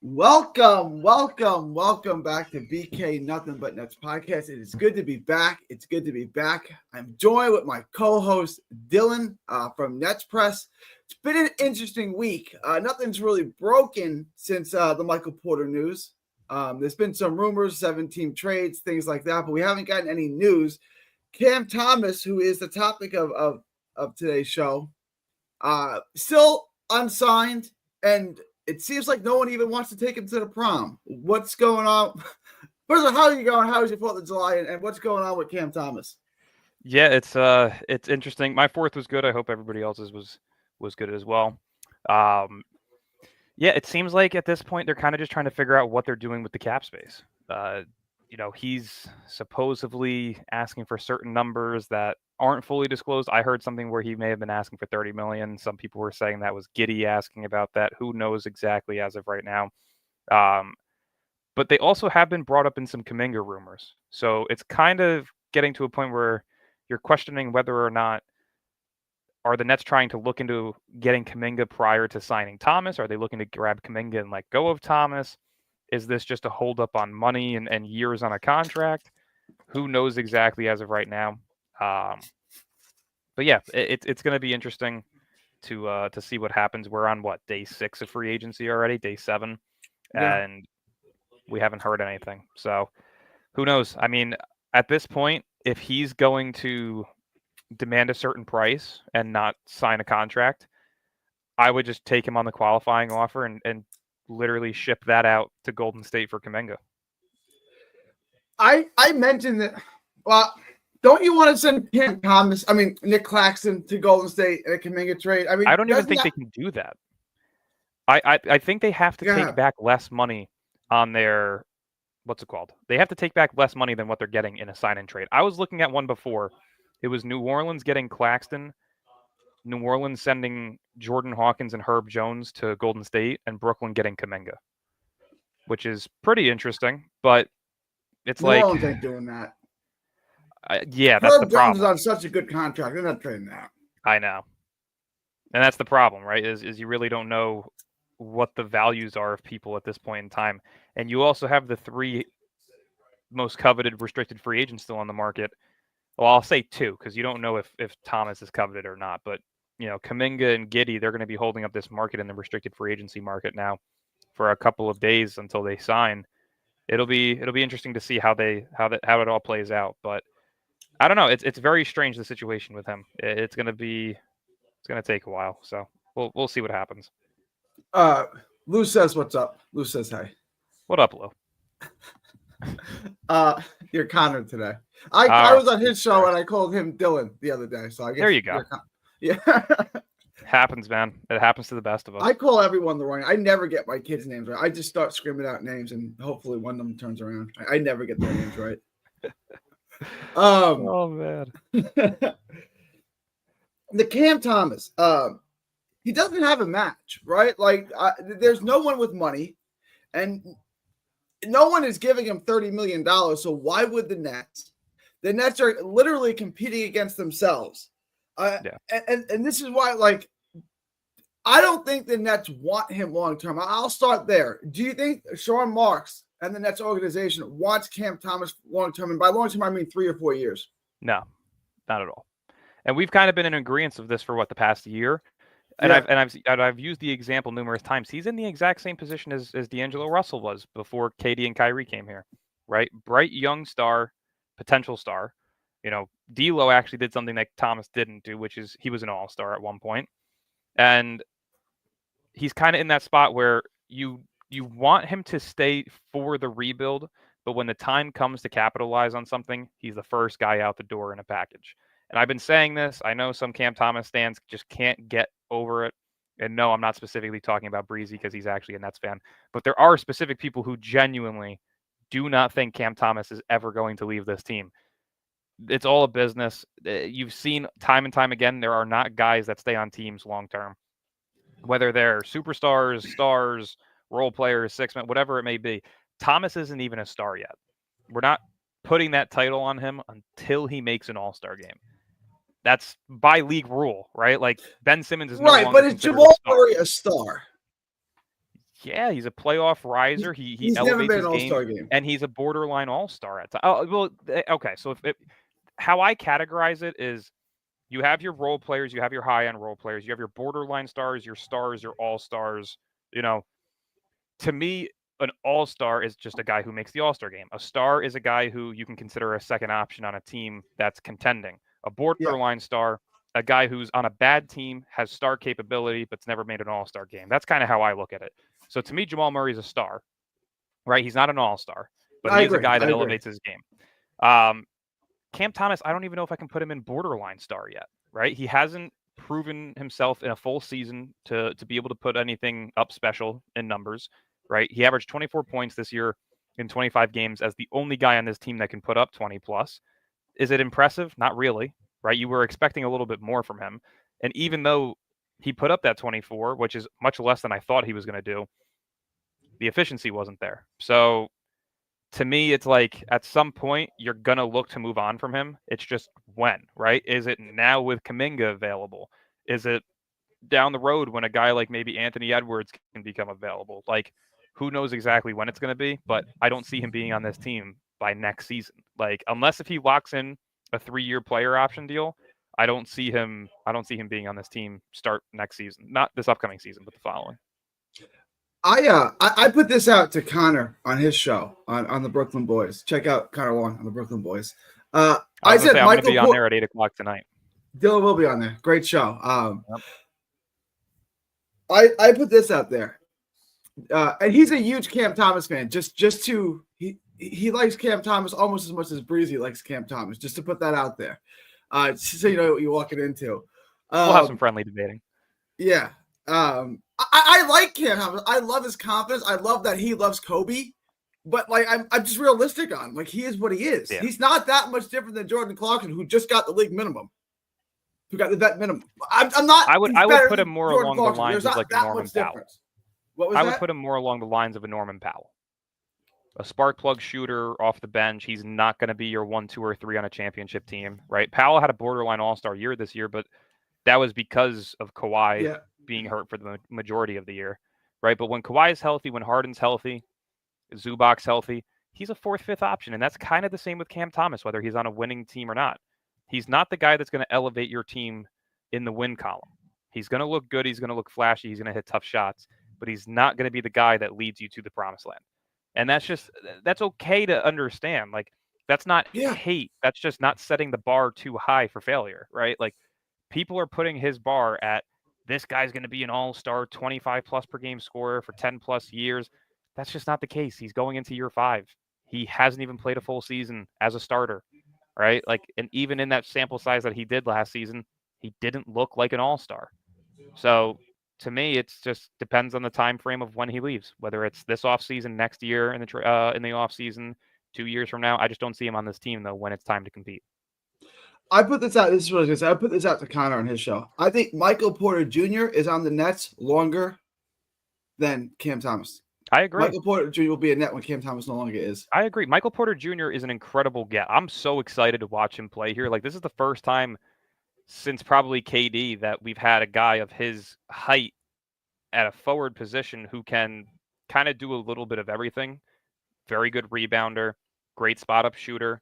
Welcome back to BK Nothing But Nets podcast. It is good to be back. I'm joined with my co-host Dylan from Nets Press. It's been an interesting week. Nothing's really broken since the Michael Porter news. There's been some rumors, 7-team trades, things like that, but we haven't gotten any news. Cam Thomas, who is the topic of today's show, still unsigned, and it seems like no one even wants to take him to the prom. What's going on? First of all, how are you going? How was your 4th of July? And what's going on with Cam Thomas? Yeah, it's interesting. My 4th was good. I hope everybody else's was good as well. Yeah, it seems like at this point they're kind of just trying to figure out what they're doing with the cap space. He's supposedly asking for certain numbers that aren't fully disclosed. I heard something where he may have been asking for $30 million. Some people were saying that was Giddey asking about that. Who knows exactly as of right now? But they also have been brought up in some Kaminga rumors. So it's kind of getting to a point where you're questioning whether or not are the Nets trying to look into getting Kaminga prior to signing Thomas? Are they looking to grab Kaminga and let go of Thomas? Is this just a holdup on money and years on a contract? Who knows exactly as of right now? But yeah, it's going to be interesting to see what happens. We're on day 6 of free agency already, day 7, and we haven't heard anything. So who knows? I mean, at this point, if he's going to demand a certain price and not sign a contract, I would just take him on the qualifying offer and literally ship that out to Golden State for Kaminga. I mentioned that. Well, don't you want to send Nick Claxton to Golden State in a Kaminga trade? I don't even think they can do that. I think they have to take back less money on their, what's it called? They have to take back less money than what they're getting in a sign-and trade. I was looking at one before. It was New Orleans getting Claxton, New Orleans sending Jordan Hawkins and Herb Jones to Golden State, and Brooklyn getting Kaminga, which is pretty interesting. But it's New Orleans ain't doing that. Yeah, that's the problem. Herb Jones is on such a good contract. They're not trading that. I know. And that's the problem, right? Is you really don't know what the values are of people at this point in time. And you also have the 3 most coveted restricted free agents still on the market. Well, I'll say 2 because you don't know if Thomas is coveted or not. But, Kaminga and Giddey, they're going to be holding up this market in the restricted free agency market now for a couple of days until they sign. It'll be interesting to see how it all plays out. But I don't know. It's very strange, the situation with him. It's going to take a while. So we'll see what happens. Lou says what's up. Lou says hey. What up, Lou? You're Connor today. I was on his show and I called him Dylan the other day. So I guess there you go. Yeah. Happens, man. It happens to the best of us. I call everyone the wrong. I never get my kids' names right. I just start screaming out names and hopefully one of them turns around. I never get their names right. Oh man. The Cam Thomas. He doesn't have a match, right? Like there's no one with money, and no one is giving him $30 million. So why would the Nets? The Nets are literally competing against themselves. And this is why, I don't think the Nets want him long term. I'll start there. Do you think Sean Marks and the Nets organization wants Cam Thomas long term? And by long term, I mean 3 or 4 years. No, not at all. And we've kind of been in agreement of this for the past year. And I've used the example numerous times. He's in the exact same position as D'Angelo Russell was before KD and Kyrie came here, right? Bright young star, potential star. D'Lo actually did something that Thomas didn't do, which is he was an all-star at one point. And he's kind of in that spot where you want him to stay for the rebuild, but when the time comes to capitalize on something, he's the first guy out the door in a package. And I've been saying this. I know some Cam Thomas fans just can't get over it. And no, I'm not specifically talking about Breezy because he's actually a Nets fan. But there are specific people who genuinely do not think Cam Thomas is ever going to leave this team. It's all a business. You've seen time and time again, there are not guys that stay on teams long term. Whether they're superstars, stars, role players, six-man, whatever it may be. Thomas isn't even a star yet. We're not putting that title on him until he makes an all-star game. That's by league rule, right? Like Ben Simmons is no right, longer but is Jamal Murray a star? Yeah, he's a playoff riser. He He's never elevates been his an game, all-star game. and he's a borderline all-star at times. Oh, well, okay. So how I categorize it is you have your role players, you have your high-end role players, you have your borderline stars, your all-stars. You know, to me, an all-star is just a guy who makes the all-star game. A star is a guy who you can consider a second option on a team that's contending. A Yeah, borderline star, a guy who's on a bad team, has star capability, but's never made an all-star game. That's kind of how I look at it. So to me, Jamal Murray is a star, right? He's not an all-star, but I he is a agree. guy I that agree. elevates his game. Cam Thomas, I don't even know if I can put him in borderline star yet, right? He hasn't proven himself in a full season to be able to put anything up special in numbers, right? He averaged 24 points this year in 25 games as the only guy on this team that can put up 20 plus. Is it impressive? Not really, right? You were expecting a little bit more from him. And even though he put up that 24, which is much less than I thought he was going to do, the efficiency wasn't there. So to me, it's like at some point you're gonna look to move on from him. It's just when, right? Is it now with Kaminga available? Is it down the road when a guy like maybe Anthony Edwards can become available? Like, who knows exactly when it's gonna be? But I don't see him being on this team by next season. Like, unless if he locks in a 3-year player option deal, I don't see him. I don't see him being on this team start next season. Not this upcoming season, but the following. I put this out to Connor on his show on the Brooklyn Boys. Check out Connor Long on the Brooklyn Boys. I said I'm going to Michael be on there at 8:00 tonight. Dylan will be on there. Great show. Yep. I put this out there, and he's a huge Cam Thomas fan. He likes Cam Thomas almost as much as Breezy likes Cam Thomas. Just to put that out there, so you know what you're walking into. We'll have some friendly debating. Yeah. I like Cam Thomas. I love his confidence. I love that he loves Kobe. But like I'm just realistic on him. Like he is what he is. Yeah. He's not that much different than Jordan Clarkson, who just got the league minimum. Who got the vet minimum. I'm not. I would put him more along the lines of like a Norman Powell. What was I that? would put him more along the lines of a Norman Powell. A spark plug shooter off the bench. He's not going to be your 1, 2, or 3 on a championship team, right? Powell had a borderline all-star year this year, but that was because of Kawhi being hurt for the majority of the year, right? But when Kawhi is healthy, when Harden's healthy, Zubac's healthy, he's a 4th, 5th option. And that's kind of the same with Cam Thomas, whether he's on a winning team or not. He's not the guy that's going to elevate your team in the win column. He's going to look good. He's going to look flashy. He's going to hit tough shots, but he's not going to be the guy that leads you to the promised land. And that's okay to understand. Like, that's not hate. That's just not setting the bar too high for failure, right? Like, people are putting his bar at this guy's going to be an all-star 25 plus per game scorer for 10 plus years. That's just not the case. He's going into year 5. He hasn't even played a full season as a starter, right? Like, and even in that sample size that he did last season, he didn't look like an all-star. So to me, it's just depends on the time frame of when he leaves, whether it's this offseason, next year in the offseason, 2 years from now. I just don't see him on this team, though, when it's time to compete. I put this out. This is what I was going to say. I put this out to Connor on his show. I think Michael Porter Jr. is on the Nets longer than Cam Thomas. I agree. Michael Porter Jr. will be a net when Cam Thomas no longer is. I agree. Michael Porter Jr. is an incredible get. I'm so excited to watch him play here. Like, this is the first time since probably KD that we've had a guy of his height at a forward position who can kind of do a little bit of everything. Very good rebounder, great spot-up shooter.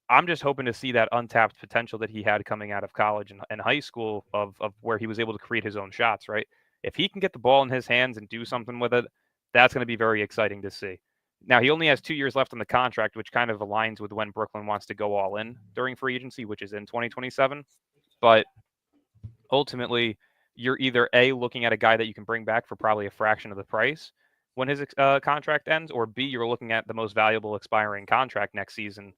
I'm just hoping to see that untapped potential that he had coming out of college and high school of where he was able to create his own shots, right? If he can get the ball in his hands and do something with it, that's going to be very exciting to see. Now, he only has 2 years left on the contract, which kind of aligns with when Brooklyn wants to go all in during free agency, which is in 2027. But ultimately, you're either A, looking at a guy that you can bring back for probably a fraction of the price when his contract ends, or B, you're looking at the most valuable expiring contract next season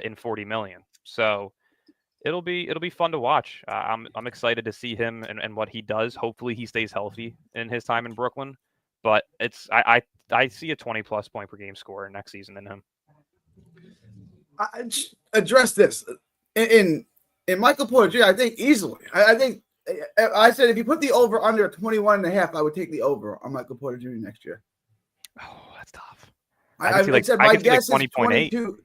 in $40 million. So it'll be fun to watch. I'm excited to see him and what he does. Hopefully he stays healthy in his time in Brooklyn. But I see a 20-plus point per game scorer next season in him. I just address this in Michael Porter Jr. I think easily. I think I said if you put the over under 21.5, I would take the over on Michael Porter Jr. next year. Oh, that's tough. I said my guess is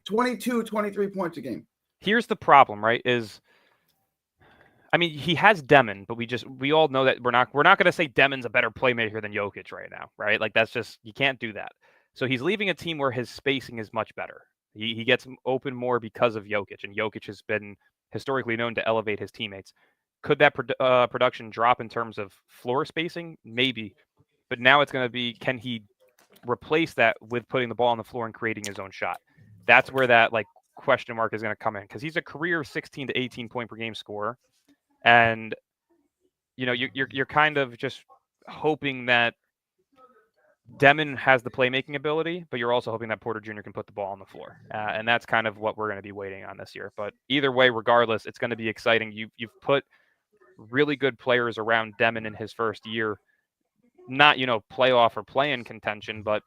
22, 23 points a game. Here's the problem, right? Is I mean, he has Demon, but we all know that we're not going to say Demon's a better playmaker than Jokic right now, right? Like that's just you can't do that. So he's leaving a team where his spacing is much better. He gets open more because of Jokic, and Jokic has been historically known to elevate his teammates. Could that production drop in terms of floor spacing? Maybe, but now it's going to be can he replace that with putting the ball on the floor and creating his own shot? That's where that like question mark is going to come in because he's a career 16 to 18 point per game scorer. And you know you're kind of just hoping that Demon has the playmaking ability, but you're also hoping that Porter Jr. can put the ball on the floor, and that's kind of what we're going to be waiting on this year. But either way, regardless, it's going to be exciting. You've put really good players around Demon in his first year, not playoff or play-in contention, but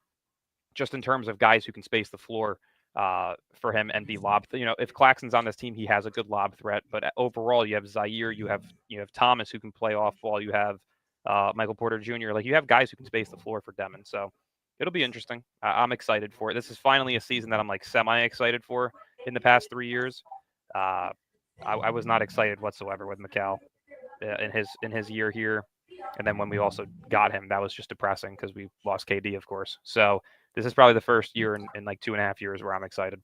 just in terms of guys who can space the floor for him and be lob. If Claxton's on this team, he has a good lob threat. But overall, you have Zaire, you have Thomas who can play off ball, you have Michael Porter Jr. Like you have guys who can space the floor for Demon. So it'll be interesting. I'm excited for it. This is finally a season that I'm like semi-excited for. In the past 3 years, I was not excited whatsoever with Mikal in his year here. And then when we also got him, that was just depressing because we lost KD, of course. So this is probably the first year in like 2.5 years where I'm excited.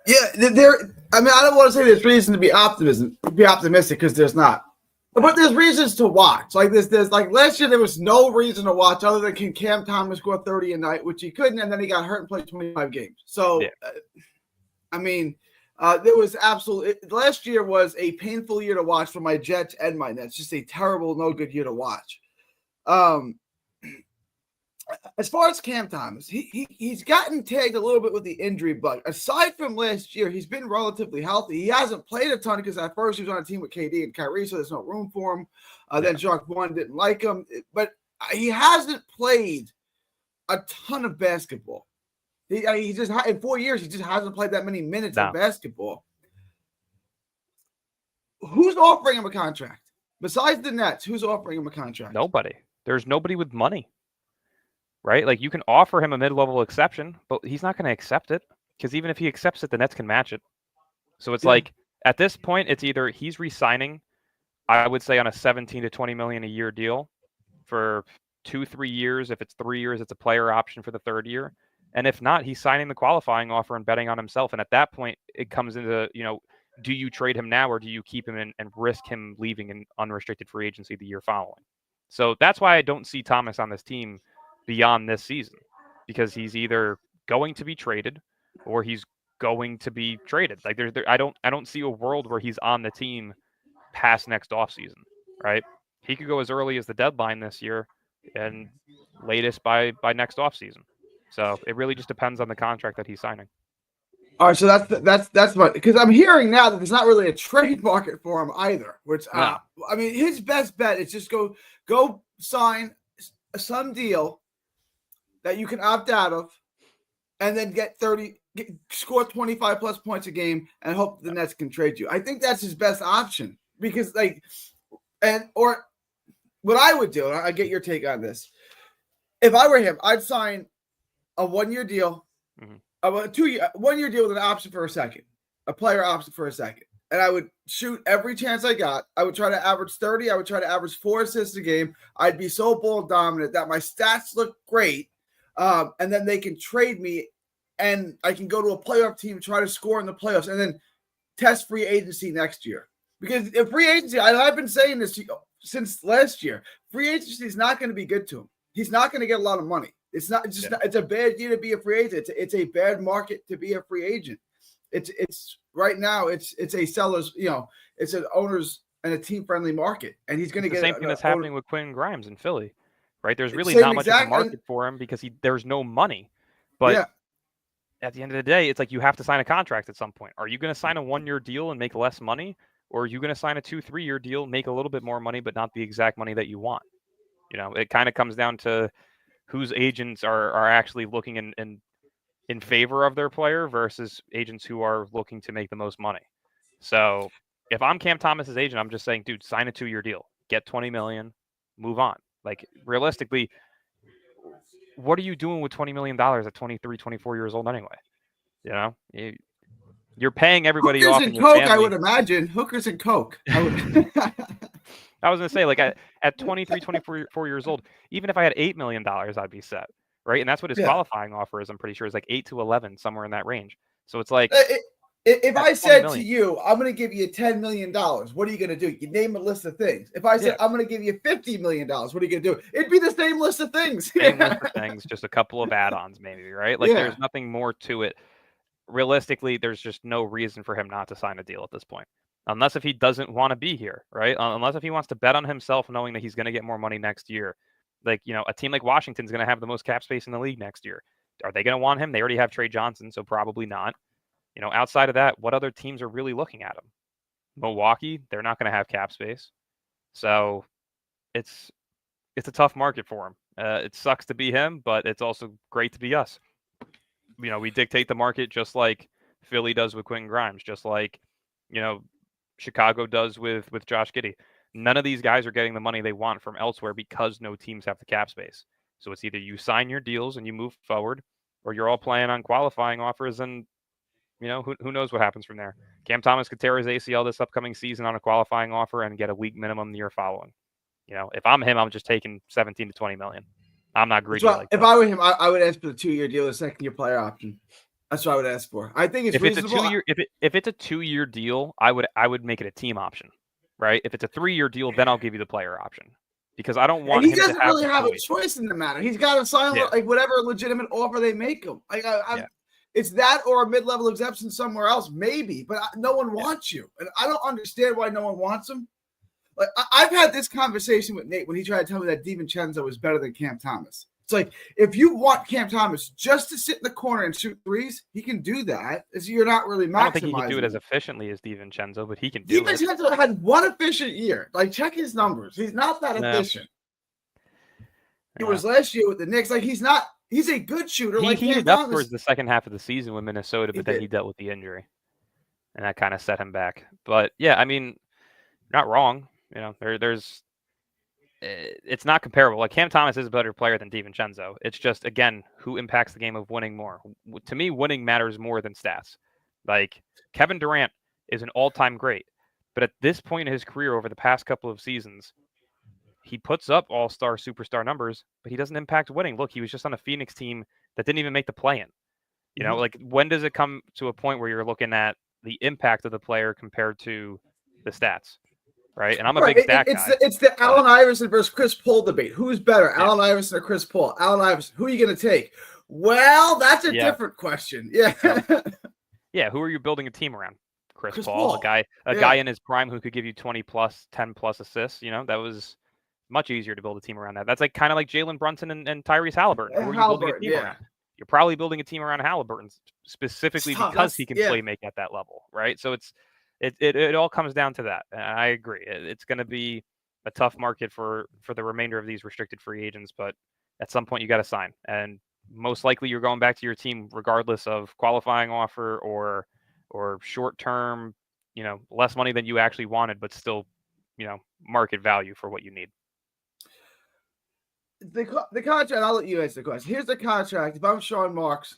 Yeah, I mean, I don't want to say there's reason to be optimistic because there's not. But there's reasons to watch. Like there's like last year there was no reason to watch other than can Cam Thomas score 30 a night, which he couldn't, and then he got hurt and played 25 games. So, yeah. I mean, there was absolutely last year was a painful year to watch for my Jets and my Nets. Just a terrible, no good year to watch. As far as Cam Thomas, he's gotten tagged a little bit with the injury bug. Aside from last year, he's been relatively healthy. He hasn't played a ton because at first he was on a team with KD and Kyrie, so there's no room for him. Then Jacques Vaughn didn't like him. But he hasn't played a ton of basketball. He just in 4 years, he just hasn't played that many minutes of basketball. Who's offering him a contract? Besides the Nets, who's offering him a contract? Nobody. There's nobody with money. Right? Like you can offer him a mid-level exception, but he's not going to accept it because even if he accepts it, the Nets can match it. So it's like at this point, it's either he's re-signing, I would say on a 17 to 20 million a year deal for 2-3 years. If it's 3 years, it's a player option for the third year. And if not, he's signing the qualifying offer and betting on himself. And at that point, it comes into, do you trade him now or do you keep him and risk him leaving in unrestricted free agency the year following? So that's why I don't see Thomas on this team beyond this season, because he's either going to be traded or he's going to be traded. Like I don't see a world where he's on the team past next offseason, right? He could go as early as the deadline this year and latest by next offseason. So it really just depends on the contract that he's signing. All right, so that's what, because I'm hearing now that there's not really a trade market for him either. Which I mean, his best bet is just go sign some deal that you can opt out of, and then score 25 plus points a game, and hope the Nets can trade you. I think that's his best option because, or what I would do, and I get your take on this. If I were him, I'd sign a 1-year deal, a 1-year deal with an option for a second, a player option for a second. And I would shoot every chance I got. I would try to average 30. I would try to average 4 assists a game. I'd be so ball dominant that my stats look great. And then they can trade me and I can go to a playoff team, try to score in the playoffs, and then test free agency next year. Because if free agency, I've been saying this since last year, free agency is not going to be good to him. He's not going to get a lot of money. It's a bad year to be a free agent. It's a bad market to be a free agent. It's right now it's a seller's, it's an owner's and a team friendly market. And he's going to get the same thing that's happening with Quinn Grimes in Philly. Right? There's really not much of a market for him because there's no money. But at the end of the day, it's like you have to sign a contract at some point. Are you going to sign a 1-year deal and make less money? Or are you going to sign a 2-3 year deal, make a little bit more money, but not the exact money that you want? It kind of comes down to whose agents are actually looking in favor of their player versus agents who are looking to make the most money. So if I'm Cam Thomas's agent, I'm just saying, dude, sign a 2-year deal, get 20 million, move on. Like realistically, what are you doing with $20 million at 23, 24 years old anyway? You're paying everybody Hookers off and in your Coke, I family. would imagine. Hookers and Coke. I was going to say, like, at 23, 24 years old, even if I had $8 million, I'd be set, right? And that's what his qualifying offer is, I'm pretty sure, is like 8 to 11, somewhere in that range. So it's like, if I said to million. you, I'm going to give you $10 million, what are you going to do? You name a list of things. If I said, I'm going to give you $50 million, what are you going to do? It'd be the same list of things. Same list of things, just a couple of add-ons maybe, right? Like there's nothing more to it. Realistically, there's just no reason for him not to sign a deal at this point. Unless if he doesn't want to be here, right? Unless if he wants to bet on himself knowing that he's going to get more money next year. Like, a team like Washington's going to have the most cap space in the league next year. Are they going to want him? They already have Trey Johnson, so probably not. Outside of that, what other teams are really looking at him? Milwaukee, they're not going to have cap space. So it's a tough market for him. It sucks to be him, but it's also great to be us. We dictate the market just like Philly does with Quentin Grimes, just like, Chicago does with Josh Giddey. None of these guys are getting the money they want from elsewhere because no teams have the cap space. So it's either you sign your deals and you move forward, or you're all playing on qualifying offers, and who knows what happens from there. Cam Thomas could tear his ACL this upcoming season on a qualifying offer and get a league minimum the year following. If I'm him, I'm just taking 17 to 20 million. I'm not greedy like that. If I were him, I would ask for the 2-year deal, the second-year player option. That's what I would ask for. I think it's reasonable. If it's a 2-year deal, I would make it a team option, right? If it's a 3-year deal, then I'll give you the player option, because I don't want. And he doesn't really have a choice in the matter. He's got to sign like whatever legitimate offer they make him. Like it's that or a mid-level exemption somewhere else, maybe. But no one wants you, and I don't understand why no one wants him. Like I've had this conversation with Nate when he tried to tell me that DiVincenzo was better than Cam Thomas. It's like, if you want Cam Thomas just to sit in the corner and shoot threes, he can do that. You're not really maximizing. I don't think he can do it as efficiently as DiVincenzo, but he can do it. DiVincenzo had one efficient year. Like, check his numbers. He's not that efficient. He was last year with the Knicks. Like, he's a good shooter. He heated up towards the second half of the season with Minnesota, but then he dealt with the injury, and that kind of set him back. But yeah, I mean, not wrong. It's not comparable. Like, Cam Thomas is a better player than DiVincenzo. It's just, again, who impacts the game of winning more. To me, winning matters more than stats. Like, Kevin Durant is an all-time great, but at this point in his career over the past couple of seasons, he puts up all-star, superstar numbers, but he doesn't impact winning. Look, he was just on a Phoenix team that didn't even make the play-in. Like, when does it come to a point where you're looking at the impact of the player compared to the stats? Right, and I'm a big stat guy. It's the Allen Iverson versus Chris Paul debate. Who's better, Allen Iverson or Chris Paul? Allen Iverson. Who are you going to take? Well, that's a different question. Yeah. Yeah. Who are you building a team around? Chris Paul, a guy in his prime who could give you 20 plus, 10 plus assists. That was much easier to build a team around that. That's kind of like Jalen Brunson and Tyrese Halliburton. Who are you building a team around? You're probably building a team around Halliburton specifically because he can play make at that level, right? So it all comes down to that. I agree. It's going to be a tough market for the remainder of these restricted free agents, but at some point you got to sign, and most likely you're going back to your team regardless of qualifying offer or short term, less money than you actually wanted, but still, market value for what you need. The contract. I'll let you answer the question. Here's the contract. If I'm Sean Marks,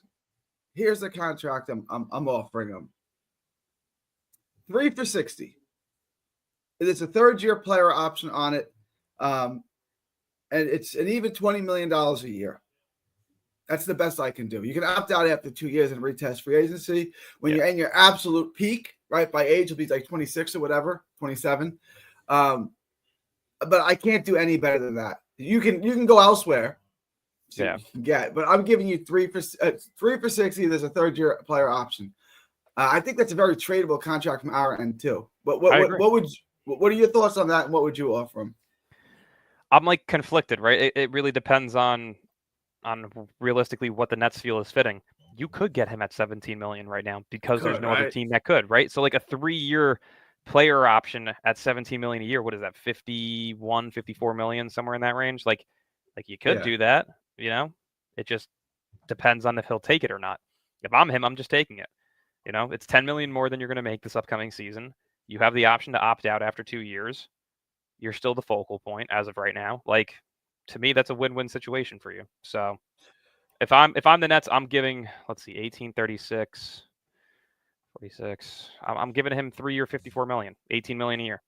here's the contract I'm offering him. 3 for $60. It's a third-year player option on it, and it's an even $20 million a year. That's the best I can do. You can opt out after 2 years and retest free agency. When you're in your absolute peak, right, by age, you'll be like 26 or whatever, 27. But I can't do any better than that. You can go elsewhere. You can get, but I'm giving you 3 for $60. There's a third-year player option. I think that's a very tradable contract from our end too. But what are your thoughts on that, and what would you offer him? I'm like conflicted, right? It really depends on realistically what the Nets feel is fitting. You could get him at 17 million right now because there's no other team that could, right? So like a 3-year player option at 17 million a year, what is that? 51, 54 million, somewhere in that range. Like you could do that, it just depends on if he'll take it or not. If I'm him, I'm just taking it. It's 10 million more than you're going to make this upcoming season. You have the option to opt out after 2 years. You're still the focal point as of right now. Like, to me, that's a win-win situation for you. So if I'm the Nets, I'm giving, let's see, 1836, 46. I'm giving him 3 year, 54 million, 18 million a year.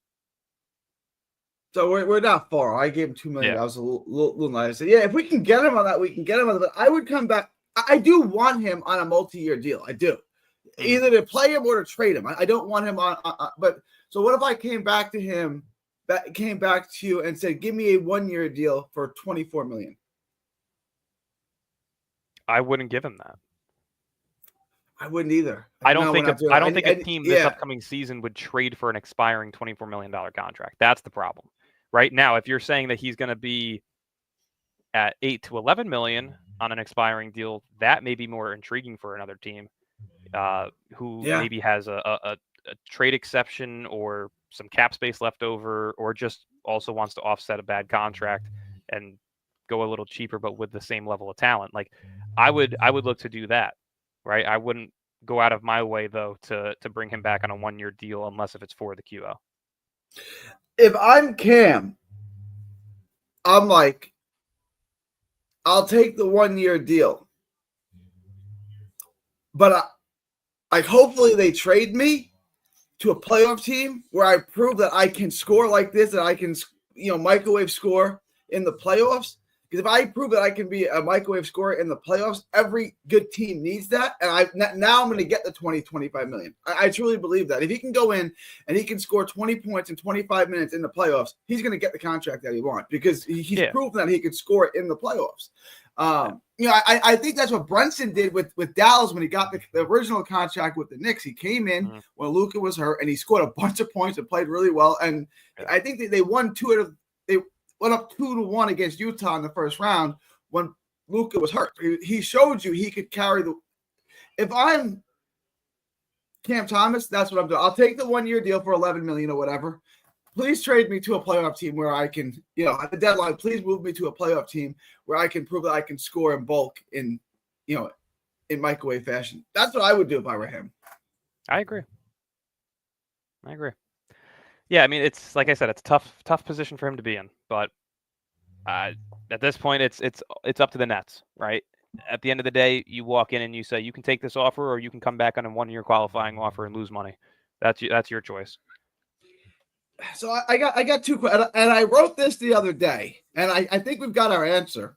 So we're not far. I gave him $2 million. Yeah. I was a little nice. Yeah, if we can get him on that, we can get him on that. But I would come back. I do want him on a multi-year deal. I do. Either to play him or to trade him. I don't want him on. But so what if I came back to him, came back to you and said, give me a 1-year deal for $24 million? I wouldn't give him that. I wouldn't either. I don't think a team this upcoming season would trade for an expiring $24 million contract. That's the problem. Right now, if you're saying that he's going to be at 8 to 11 million on an expiring deal, that may be more intriguing for another team who maybe has a trade exception or some cap space left over, or just also wants to offset a bad contract and go a little cheaper, but with the same level of talent. Like I would look to do that, right? I wouldn't go out of my way though to bring him back on a 1-year deal unless if it's for the QO. If I'm Cam, I'm like, I'll take the 1-year deal, but hopefully they trade me to a playoff team where I prove that I can score like this, that I can, microwave score in the playoffs. Because if I prove that I can be a microwave scorer in the playoffs, every good team needs that. And now I'm going to get the 20, 25 million. I truly believe that. If he can go in and he can score 20 points in 25 minutes in the playoffs, he's going to get the contract that he wants because he's proven that he could score in the playoffs. I think that's what Brunson did with Dallas when he got the original contract with the Knicks. He came in when Luka was hurt and he scored a bunch of points and played really well. And I think they won they went up 2-1 against Utah in the first round when Luka was hurt. He showed you he could carry the. If I'm Cam Thomas, that's what I'm doing. I'll take the 1-year deal for $11 million or whatever. Please trade me to a playoff team where I can, at the deadline, please move me to a playoff team where I can prove that I can score in bulk in microwave fashion. That's what I would do if I were him. I agree. Yeah, I mean, it's like I said, it's a tough position for him to be in. But at this point, it's up to the Nets, right? At the end of the day, you walk in and you say you can take this offer, or you can come back on a 1-year qualifying offer and lose money. That's your choice. So I got two questions, and I wrote this the other day, and I think we've got our answer.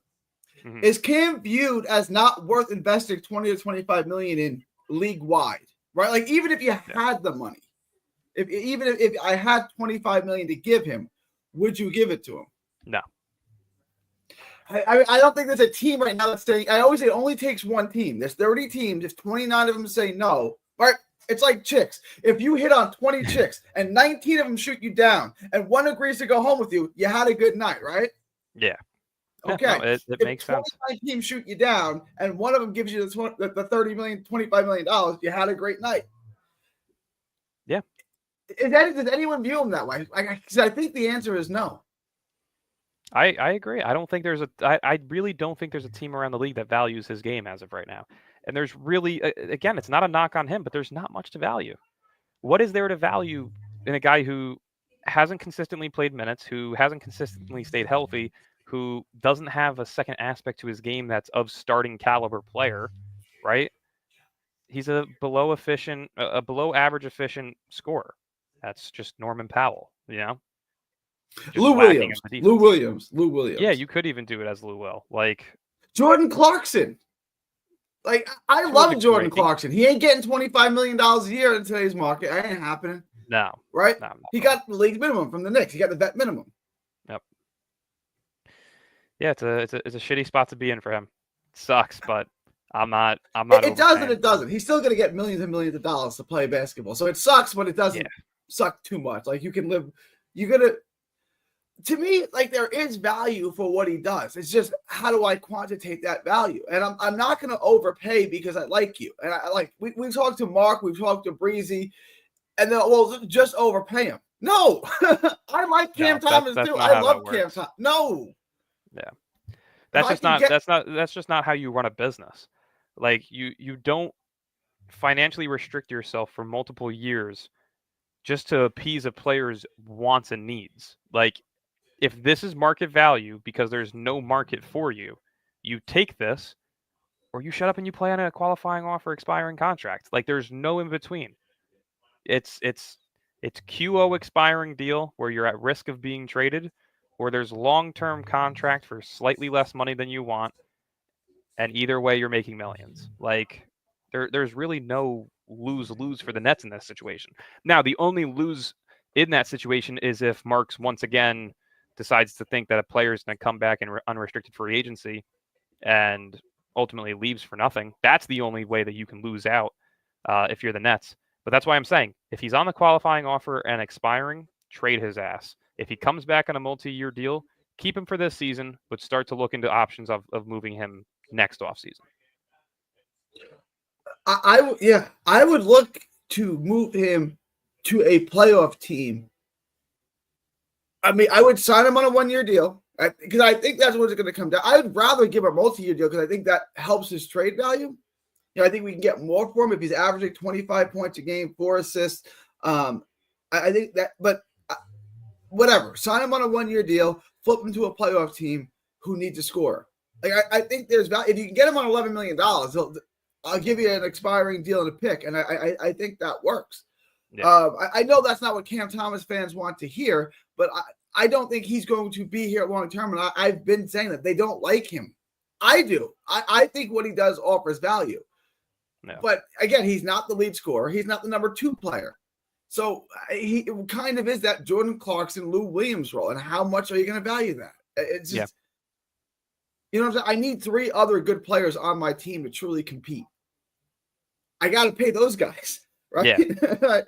Mm-hmm. Is Cam viewed as not worth investing 20 to 25 million in league wide, right? Like even if you had the money. If I had 25 million to give him, would you give it to him? No. I don't think there's a team right now that's saying. I always say it only takes one team. There's 30 teams. If 29 of them say no, right? It's like chicks. If you hit on 20 chicks and 19 of them shoot you down, and one agrees to go home with you, you had a good night, right? Yeah. Okay. No, it makes sense. If 29 teams shoot you down, and one of them gives you the $30 million, $25 million, you had a great night. Yeah. Does anyone view him that way? Because I think the answer is no. I agree. I really don't think there's a team around the league that values his game as of right now. And there's really, again, it's not a knock on him, but there's not much to value. What is there to value in a guy who hasn't consistently played minutes, who hasn't consistently stayed healthy, who doesn't have a second aspect to his game that's of starting caliber player, right? He's a below average efficient scorer. That's just Norman Powell, Lou Williams. Yeah, you could even do it as Lou Will. Like Jordan Clarkson. Like I love Jordan Clarkson. He ain't getting $25 million a year in today's market. That ain't happening. No. Right? No. He got the league minimum from the Knicks. He got the vet minimum. Yep. Yeah, it's a shitty spot to be in for him. It sucks, but I'm not. It does and it doesn't. He's still gonna get millions and millions of dollars to play basketball. So it sucks, but it doesn't suck too much. Like you can live. To me, like there is value for what he does. It's just how do I quantitate that value? And I'm not going to overpay because I like you. And I like we talked to Mark, we've talked to Breezy, and then just overpay him. No, I like Cam Thomas too. I love Cam Thomas. No, yeah, that's just not how you run a business. Like you don't financially restrict yourself for multiple years just to appease a player's wants and needs. Like, if this is market value because there's no market for you, you take this or you shut up and you play on a qualifying offer expiring contract. Like, there's no in between. It's QO expiring deal where you're at risk of being traded, or there's long-term contract for slightly less money than you want, and either way you're making millions. Like there's really no lose-lose for the Nets in this situation. Now, the only lose in that situation is if Marks once again decides to think that a player is going to come back in unrestricted free agency and ultimately leaves for nothing. That's the only way that you can lose out if you're the Nets. But that's why I'm saying if he's on the qualifying offer and expiring, trade his ass. If he comes back on a multi-year deal, keep him for this season, but start to look into options of moving him next offseason. I would look to move him to a playoff team. I mean, I would sign him on a 1-year deal because I think that's what it's going to come down. I would rather give him a multi-year deal because I think that helps his trade value. I think we can get more for him if he's averaging 25 points a game, 4 assists. I think that, but whatever. Sign him on a 1-year deal, flip him to a playoff team who needs a scorer. Like I think there's value. If you can get him on $11 million, I'll give you an expiring deal and a pick, and I think that works. Yeah. I know that's not what Cam Thomas fans want to hear, but I don't think he's going to be here long term, and I've been saying that they don't like him. I do. I think what he does offers value. No. But again, he's not the lead scorer. He's not the number 2 player. So he kind of is that Jordan Clarkson, Lou Williams role. And how much are you going to value that? It's just, you know what I'm saying? I need 3 other good players on my team to truly compete. I got to pay those guys, right? Yeah.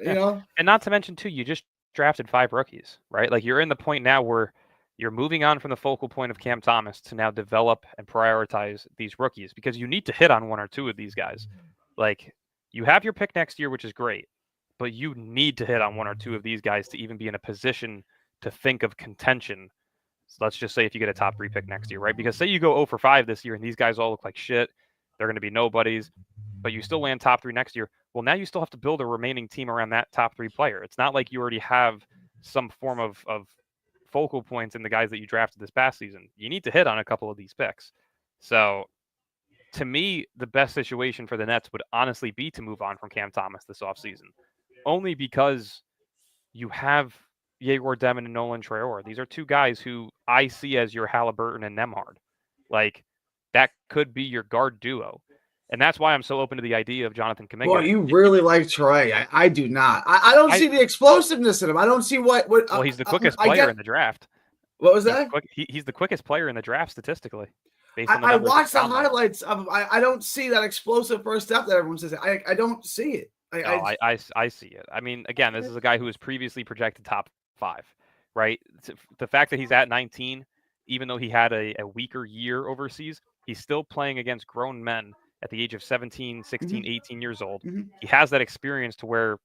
You know? And not to mention, too, you just drafted 5 rookies, right? Like you're in the point now where you're moving on from the focal point of Cam Thomas to now develop and prioritize these rookies because you need to hit on 1 or 2 of these guys. Like, you have your pick next year, which is great, but you need to hit on 1 or 2 of these guys to even be in a position to think of contention. So let's just say if you get a top 3 pick next year, right? Because say you go 0 for 5 this year and these guys all look like shit, they're going to be nobodies, but you still land top 3 next year. Well, now you still have to build a remaining team around that top 3 player. It's not like you already have some form of focal points in the guys that you drafted this past season. You need to hit on a couple of these picks. So to me, the best situation for the Nets would honestly be to move on from Cam Thomas this offseason, only because you have Yegor Demon and Nolan Traore. These are 2 guys who I see as your Halliburton and Nembhard. Like, that could be your guard duo. And that's why I'm so open to the idea of Jonathan Kaminga. Boy, you really like Trae. I do not. I don't see the explosiveness in him. I don't see what well, he's the quickest player in the draft. What was that? He's the quickest player in the draft statistically. I watched the highlights of him. I don't see that explosive first step that everyone says. I don't see it. I see it. I mean, again, this is a guy who was previously projected top 5, right? The fact that he's at 19, even though he had a weaker year overseas, he's still playing against grown men at the age of 17, 16, 18 years old. He has that experience to where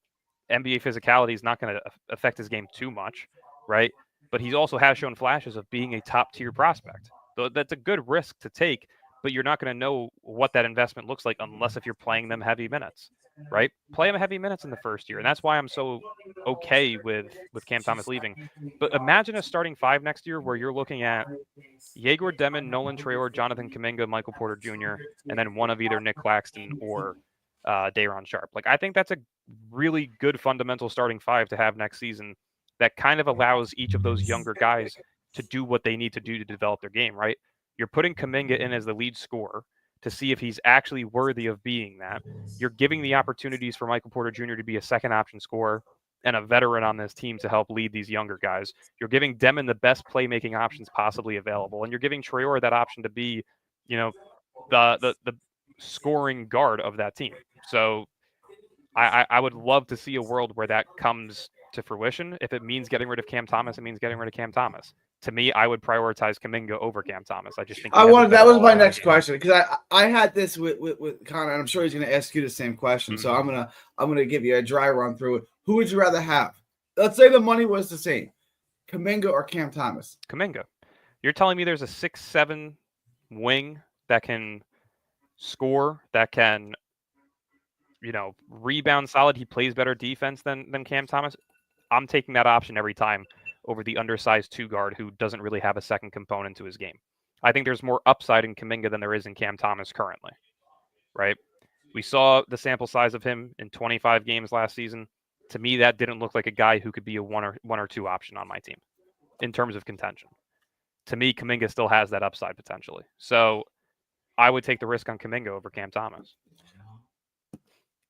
NBA physicality is not going to affect his game too much, right? But he also has shown flashes of being a top-tier prospect. So that's a good risk to take, but you're not going to know what that investment looks like unless if you're playing them heavy minutes, right? Play them heavy minutes in the first year, and that's why I'm so okay with Cam Thomas leaving. But imagine a starting 5 next year where you're looking at Yegor Demon, Nolan Traore, Jonathan Kaminga, Michael Porter Jr., and then one of either Nick Claxton or Day'Ron Sharpe. Like, I think that's a really good fundamental starting 5 to have next season that kind of allows each of those younger guys to do what they need to do to develop their game, right? You're putting Kaminga in as the lead scorer to see if he's actually worthy of being that. You're giving the opportunities for Michael Porter Jr. to be a second option scorer and a veteran on this team to help lead these younger guys. You're giving Demon the best playmaking options possibly available, and you're giving Traore that option to be, the scoring guard of that team. So I would love to see a world where that comes to fruition. If it means getting rid of Cam Thomas, it means getting rid of Cam Thomas. To me, I would prioritize Kaminga over Cam Thomas. I just think that was my next question, because I had this with Connor, and I'm sure he's going to ask you the same question. So I'm gonna give you a dry run through it. Who would you rather have? Let's say the money was the same, Kaminga or Cam Thomas? Kaminga. You're telling me there's a 6'7" wing that can score, that can rebound solid. He plays better defense than Cam Thomas. I'm taking that option every time over the undersized 2 guard who doesn't really have a second component to his game. I think there's more upside in Kaminga than there is in Cam Thomas currently, right? We saw the sample size of him in 25 games last season. To me, that didn't look like a guy who could be a one or two option on my team in terms of contention. To me, Kaminga still has that upside potentially. So I would take the risk on Kaminga over Cam Thomas.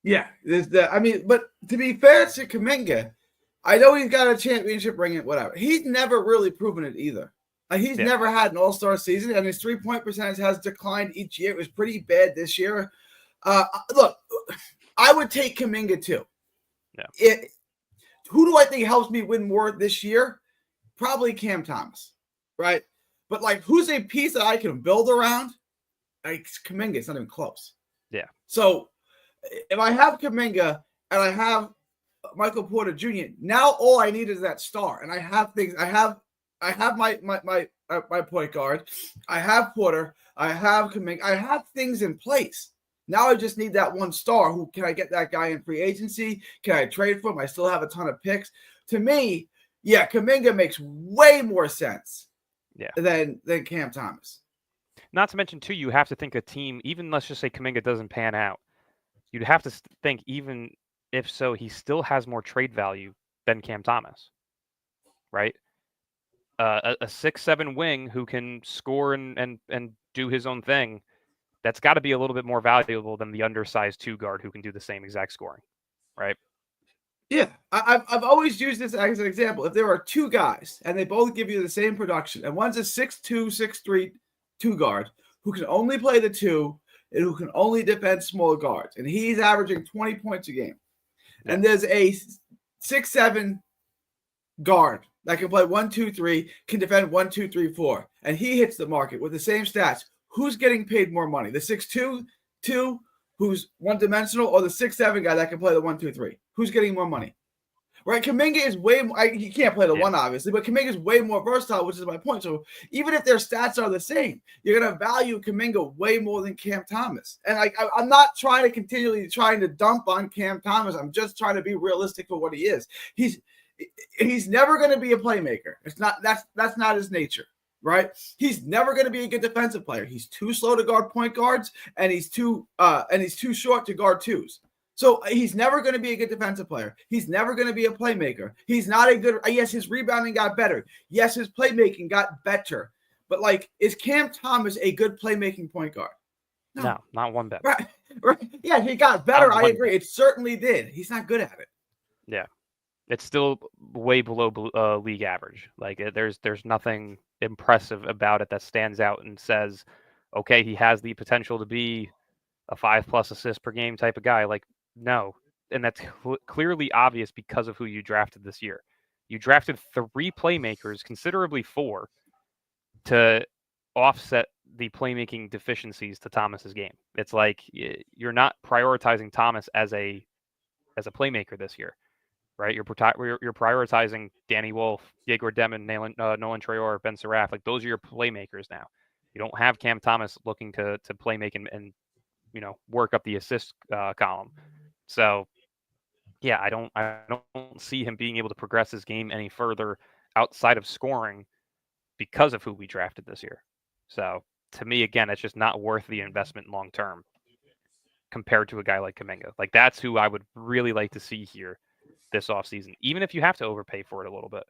Yeah, but to be fair to Kaminga, I know he's got a championship ring, whatever. He's never really proven it either. He's never had an all-star season, and his three-point percentage has declined each year. It was pretty bad this year. Look, I would take Kaminga too. Yeah. Who do I think helps me win more this year? Probably Cam Thomas, right? But like, who's a piece that I can build around? Kaminga, it's not even close. Yeah. So if I have Kaminga and I have Michael Porter Jr., now all I need is that star, and I have things. I have my point guard. I have Porter. I have Kaminga. I have things in place. Now I just need that one star. Who can I get that guy in free agency? Can I trade for him? I still have a ton of picks. To me, yeah, Kaminga makes way more sense than Cam Thomas. Not to mention, too, you have to think a team, even let's just say Kaminga doesn't pan out, you'd have to think, even if so, he still has more trade value than Cam Thomas, right? A 6'7" wing who can score and do his own thing, that's got to be a little bit more valuable than the undersized 2 guard who can do the same exact scoring, right? Yeah, I've always used this as an example. If there are 2 guys and they both give you the same production, and one's a 6'2", 6'3" 2 guard who can only play the 2 and who can only defend small guards, and he's averaging 20 points a game, and there's a 6'7" guard that can play 1, 2, 3, can defend 1, 2, 3, 4, and he hits the market with the same stats. Who's getting paid more money? The 6'2", 2, who's one-dimensional, or the 6'7" guy that can play the 1, 2, 3? Who's getting more money? Right? Kaminga is way more, he can't play the 1, obviously, but Kaminga is way more versatile, which is my point. So even if their stats are the same, you're going to value Kaminga way more than Cam Thomas. And I'm not trying to continually trying to dump on Cam Thomas. I'm just trying to be realistic for what he is. He's never going to be a playmaker. That's not his nature. Right? He's never going to be a good defensive player. He's too slow to guard point guards, and he's too short to guard 2s. So he's never going to be a good defensive player. He's never going to be a playmaker. He's not a good. Yes, his rebounding got better. Yes, his playmaking got better. But like, is Cam Thomas a good playmaking point guard? No, not one bit. Right. Yeah, he got better. I agree. It certainly did. He's not good at it. Yeah, it's still way below league average. Like, there's nothing impressive about it that stands out and says, okay, he has the potential to be a 5+ assists per game type of guy. Like, no. And that's clearly obvious because of who you drafted this year. You drafted 3 playmakers, considerably 4, to offset the playmaking deficiencies to Thomas's game. It's like you're not prioritizing Thomas as a playmaker this year, right? You're prioritizing Danny Wolf, Yegor Demon, Nolan Traore, Ben Seraph. Like, those are your playmakers now. You don't have Cam Thomas looking to play make and work up the assist column. So yeah, I don't see him being able to progress his game any further outside of scoring because of who we drafted this year. So to me, again, it's just not worth the investment long term compared to a guy like Kaminga. Like, that's who I would really like to see here this offseason, even if you have to overpay for it a little bit,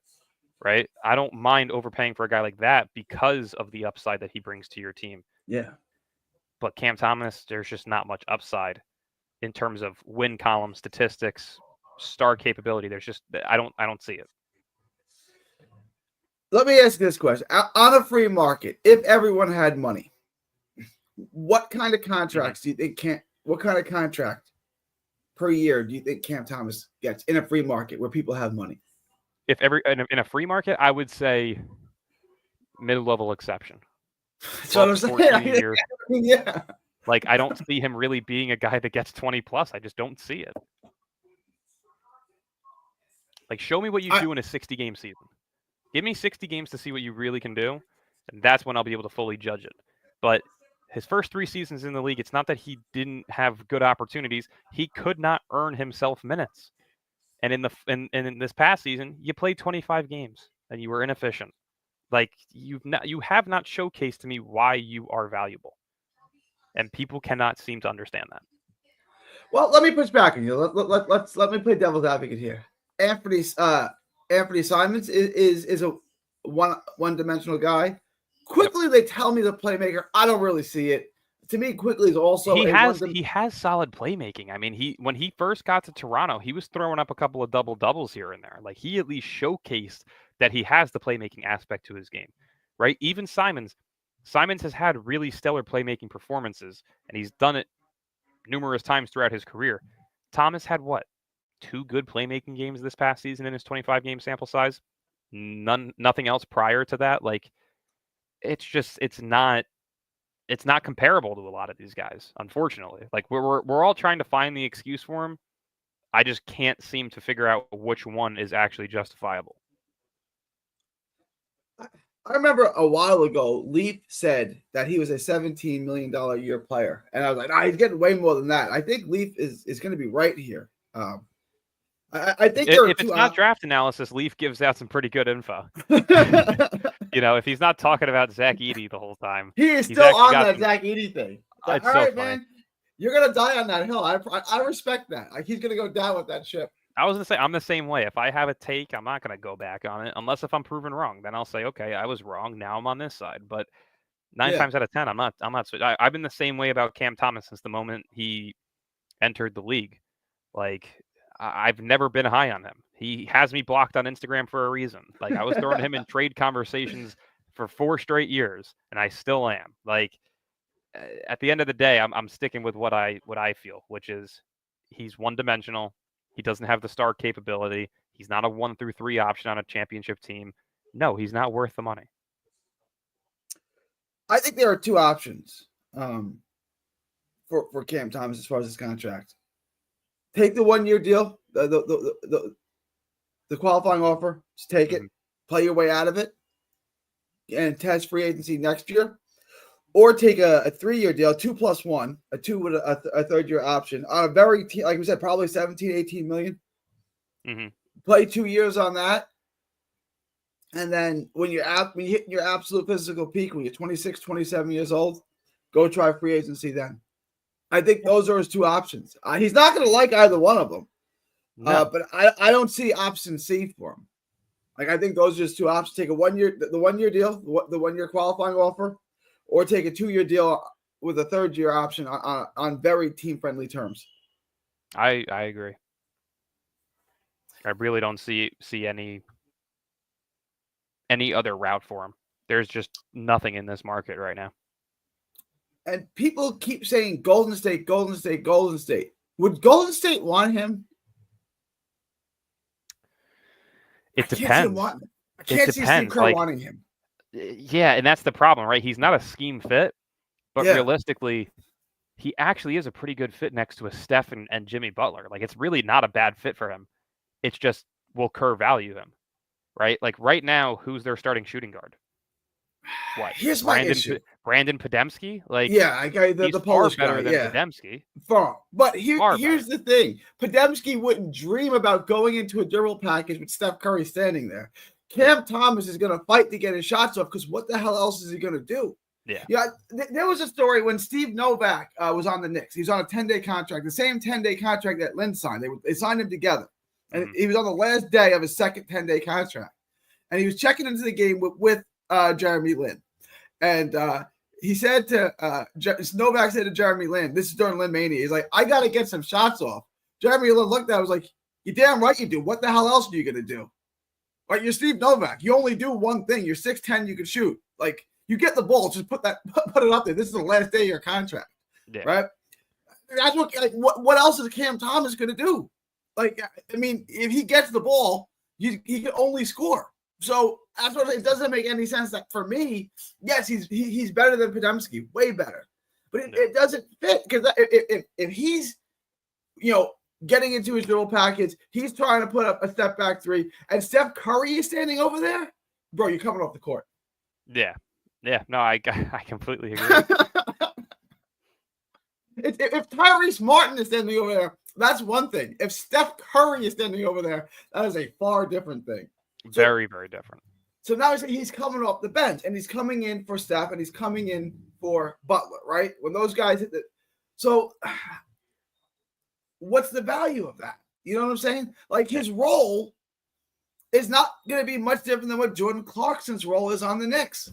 right? I don't mind overpaying for a guy like that because of the upside that he brings to your team. Yeah. But Cam Thomas, there's just not much upside in terms of win column statistics, star capability. There's just I don't see it. Let me ask this question. On a free market, if everyone had money, what kind of contracts do you think what kind of contract per year do you think Cam Thomas gets in a free market where people have money? If in a free market, I would say mid-level exception. So I'm saying, yeah. Like, I don't see him really being a guy that gets 20+. I just don't see it. Like, show me what you do in a 60-game season. Give me 60 games to see what you really can do, and that's when I'll be able to fully judge it. But his first 3 seasons in the league, it's not that he didn't have good opportunities. He could not earn himself minutes. And in this past season, you played 25 games and you were inefficient. Like, you have not showcased to me why you are valuable. And people cannot seem to understand that. Well, let me push back on you. Let me play devil's advocate here. Anthony Simons is a one-dimensional guy. Quickly, they tell me the playmaker. I don't really see it. To me, Quickly is also he has solid playmaking. I mean, when he first got to Toronto, he was throwing up a couple of doubles here and there. Like, he at least showcased that he has the playmaking aspect to his game, right? Even Simons has had really stellar playmaking performances, and he's done it numerous times throughout his career. Thomas had what? 2 good playmaking games this past season in his 25-game sample size. Nothing else prior to that. Like, it's not comparable to a lot of these guys, unfortunately. Like, we're all trying to find the excuse for him. I just can't seem to figure out which one is actually justifiable. I remember a while ago, Leaf said that he was a $17 million a year player. And I was like, he's getting way more than that. I think Leaf is going to be right here. I think if it's not draft analysis, Leaf gives out some pretty good info. If he's not talking about Zach Edey the whole time. He is still on that Zach Edey thing. It's all so right, funny. man. You're going to die on that hill. I respect that. Like, he's going to go down with that ship. I was going to say, I'm the same way. If I have a take, I'm not going to go back on it. Unless if I'm proven wrong. Then I'll say, okay, I was wrong. Now I'm on this side. But 9 times out of 10, I'm not. I've been the same way about Cam Thomas since the moment he entered the league. Like, I've never been high on him. He has me blocked on Instagram for a reason. Like, I was throwing him in trade conversations for 4 straight years, and I still am. Like, at the end of the day, I'm sticking with what I feel, which is he's one-dimensional. He doesn't have the star capability. He's not a 1 through 3 option on a championship team. No, he's not worth the money. I think there are 2 options for Cam Thomas as far as his contract. Take the 1-year deal, the qualifying offer. Just take it, play your way out of it, and test free agency next year. Or take a 3-year deal, 2+1, a 2 with a 3rd-year option on a very, like we said, probably 17, 18 million. Play 2 years on that. And then when you hit your absolute physical peak, when you're 26, 27 years old, go try free agency then. I think those are his 2 options. He's not going to like either one of them. No. But I don't see option C for him. Like, I think those are just 2 options. Take the 1-year deal, the 1-year qualifying offer, or take a 2-year deal with a 3rd-year option on very team-friendly terms. I agree. I really don't see any other route for him. There's just nothing in this market right now. And people keep saying Golden State, Golden State, Golden State. Would Golden State want him? It depends. I can't see Steve Kerr wanting him. Yeah, and that's the problem, right? He's not a scheme fit, but realistically, he actually is a pretty good fit next to a Steph and Jimmy Butler. Like, it's really not a bad fit for him. It's just, will Kerr value him, right? Like, right now, who's their starting shooting guard? What? Here's my issue. Brandon Podemski? Like, the Polish better guy. Than Podemski. Far. But here's the thing. Podemski wouldn't dream about going into a dribble package with Steph Curry standing there. Cam Thomas is going to fight to get his shots off because what the hell else is he going to do? Yeah. There was a story when Steve Novak was on the Knicks. He was on a 10-day contract, the same 10-day contract that Lynn signed. They signed him together. And he was on the last day of his second 10-day contract. And he was checking into the game with Jeremy Lin. And he said to Novak said to Jeremy Lin, this is during Lin Mania, he's like, I got to get some shots off. Jeremy Lin looked at him, was like, you're damn right you do. What the hell else are you going to do? Like, you're Steve Novak. You only do one thing. You're 6'10", you can shoot. Like, you get the ball, just put it up there. This is the last day of your contract, right? That's what else is Cam Thomas going to do? Like, I mean, if he gets the ball, he can only score. So that's what it doesn't make any sense. That for me, yes, he's better than Podemski, way better, but it doesn't fit because if he's getting into his dribble package, he's trying to put up a step back 3, and Steph Curry is standing over there, bro. You're coming off the court. Yeah. No, I completely agree. If Tyrese Martin is standing over there, that's one thing. If Steph Curry is standing over there, that is a far different thing. Very, very different. So now he's coming off the bench, and he's coming in for Steph, and he's coming in for Butler, right? When those guys hit the – so what's the value of that? You know what I'm saying? Like his role is not going to be much different than what Jordan Clarkson's role is on the Knicks.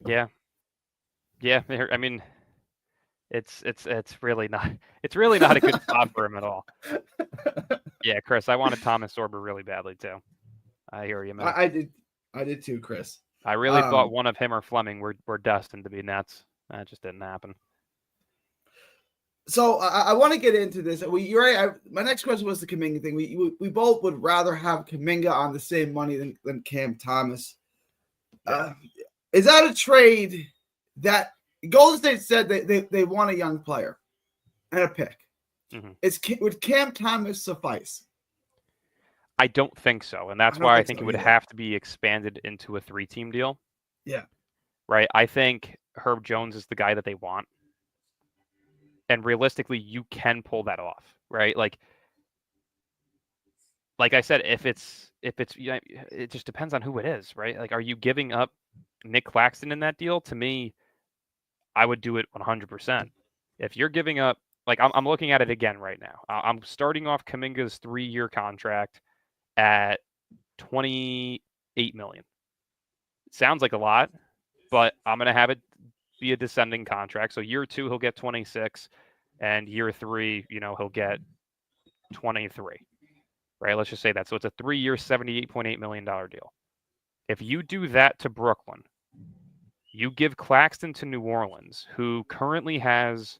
Yeah. I mean, it's really not a good spot for him at all. Yeah, Chris, I wanted Thomas Sorber really badly too. I hear you, man. I did too, Chris. I really thought one of him or Fleming were destined to be Nets. That just didn't happen. So I want to get into this. You're right. My next question was the Kaminga thing. We both would rather have Kaminga on the same money than Cam Thomas. Yeah. Is that a trade that Golden State said they want a young player and a pick? Mm-hmm. Would Cam Thomas suffice? I don't think so, and that's why I think it would have to be expanded into a 3-team deal. Yeah. Right? I think Herb Jones is the guy that they want. And realistically, you can pull that off, right? Like I said, if it's it just depends on who it is, right? Like, are you giving up Nick Claxton in that deal? To me, I would do it 100%. If you're giving up, like I'm looking at it again right now. I'm starting off Kaminga's 3-year contract at $28 million. Sounds like a lot, but I'm going to have it be a descending contract. So year 2, he'll get 26, and year 3, he'll get 23. Right? Let's just say that. So it's a 3-year, $78.8 million deal. If you do that to Brooklyn, you give Claxton to New Orleans, who currently has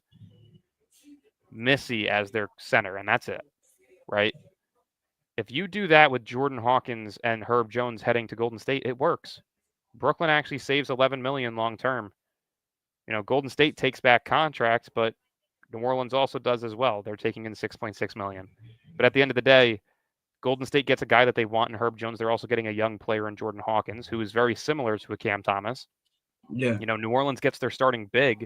Missy as their center, and that's it, right? If you do that with Jordan Hawkins and Herb Jones heading to Golden State, it works. Brooklyn actually saves $11 million long term. Golden State takes back contracts, but New Orleans also does as well. They're taking in $6.6 million. But at the end of the day, Golden State gets a guy that they want in Herb Jones. They're also getting a young player in Jordan Hawkins, who is very similar to a Cam Thomas. Yeah. New Orleans gets their starting big.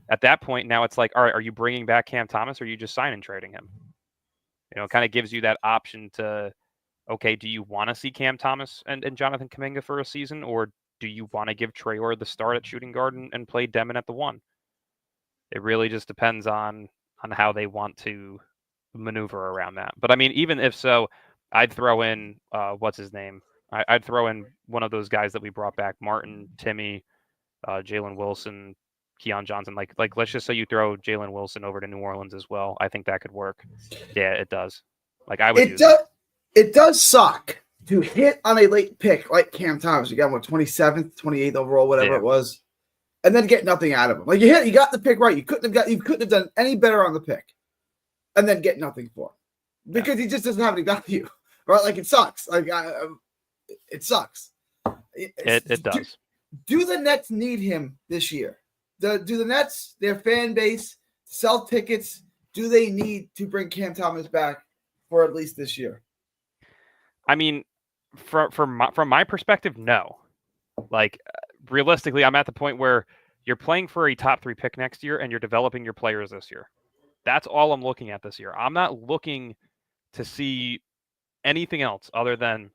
At that point, now it's like, all right, are you bringing back Cam Thomas, or are you just sign and trading him? It kind of gives you that option to, okay, do you want to see Cam Thomas and Jonathan Kaminga for a season, or do you want to give Traore the start at shooting guard and play Demon at the 1? It really just depends on how they want to maneuver around that. But I mean, even if so, I'd throw in what's his name? I'd throw in one of those guys that we brought back, Martin, Timmy, Jalen Wilson, Keon Johnson. Like let's just say you throw Jalen Wilson over to New Orleans as well. I think that could work. Yeah, it does. Like I would do that. It does suck to hit on a late pick like Cam Thomas. You got 27th, 28th overall, whatever it was, and then get nothing out of him. Like you got the pick right. You couldn't have done any better on the pick, and then get nothing for him because he just doesn't have any value, right? Like it sucks. Like it sucks. It does. Do the Nets need him this year? Do the Nets, their fan base, sell tickets? Do they need to bring Cam Thomas back for at least this year? I mean, from my perspective, no. Like realistically, I'm at the point where you're playing for a top 3 pick next year, and you're developing your players this year. That's all I'm looking at this year. I'm not looking to see anything else other than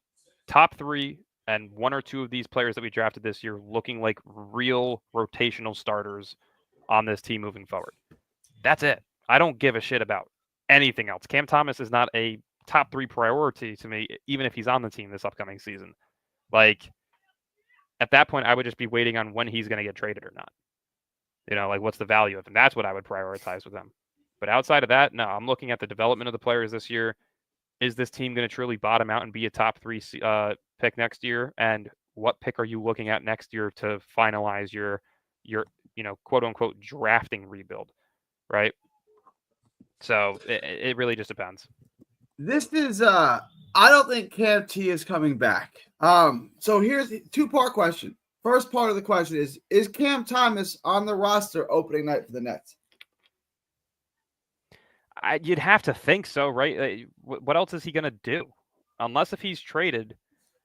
top 3 and 1 or 2 of these players that we drafted this year looking like real rotational starters on this team moving forward. That's it. I don't give a shit about anything else. Cam Thomas is not a top 3 priority to me, even if he's on the team this upcoming season. Like, at that point, I would just be waiting on when he's going to get traded or not. Like what's the value of him? That's what I would prioritize with him. But outside of that, no, I'm looking at the development of the players this year. Is this team going to truly bottom out and be a top 3 pick next year? And what pick are you looking at next year to finalize your quote unquote drafting rebuild, right? So it really just depends. This is I don't think Cam T is coming back. So here's a 2-part question. First part of the question is Cam Thomas on the roster opening night for the Nets? You'd have to think so, right? What else is he going to do? Unless if he's traded.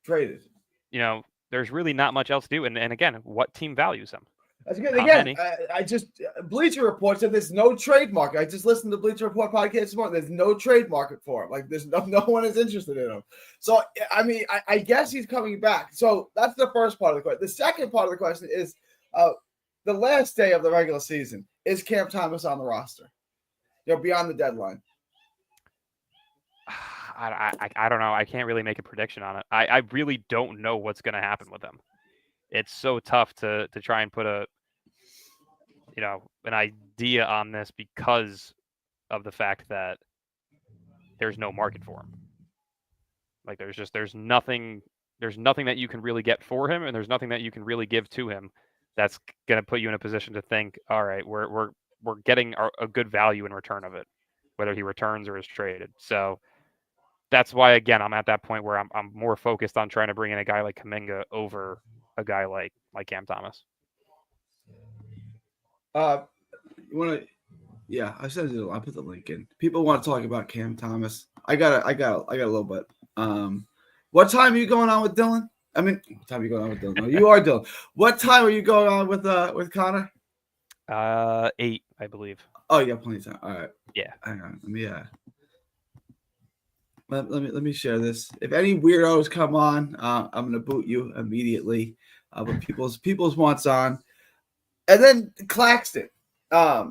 There's really not much else to do. And again, what team values him? That's good. Again, I just Bleacher Report said there's no trade market. I just listened to the Bleacher Report podcast this morning. There's no trade market for him. Like there's no one is interested in him. So I mean, I guess he's coming back. So that's the first part of the question. The second part of the question is the last day of the regular season. Is Cam Thomas on the roster? beyond the deadline? I don't know. I can't really make a prediction on it. I really don't know what's going to happen with them. It's so tough to try and put an idea on this because of the fact that there's no market for him. Like there's nothing that you can really get for him, and there's nothing that you can really give to him that's going to put you in a position to think, all right, we're getting a good value in return of it, whether he returns or is traded. So that's why, again, I'm at that point where I'm more focused on trying to bring in a guy like Kaminga over a guy like Cam Thomas. You want to? Yeah, I said it. I put the link in. People want to talk about Cam Thomas. I got a little bit. What time are you going on with Dylan? I mean, what time are you going on with Dylan? No, you are Dylan. What time are you going on with Connor? 8, I believe. Oh, you got plenty of time. All right. Yeah. Hang on. Let me let me share this. If any weirdos come on, I'm gonna boot you immediately. But people's wants on, and then Claxton. I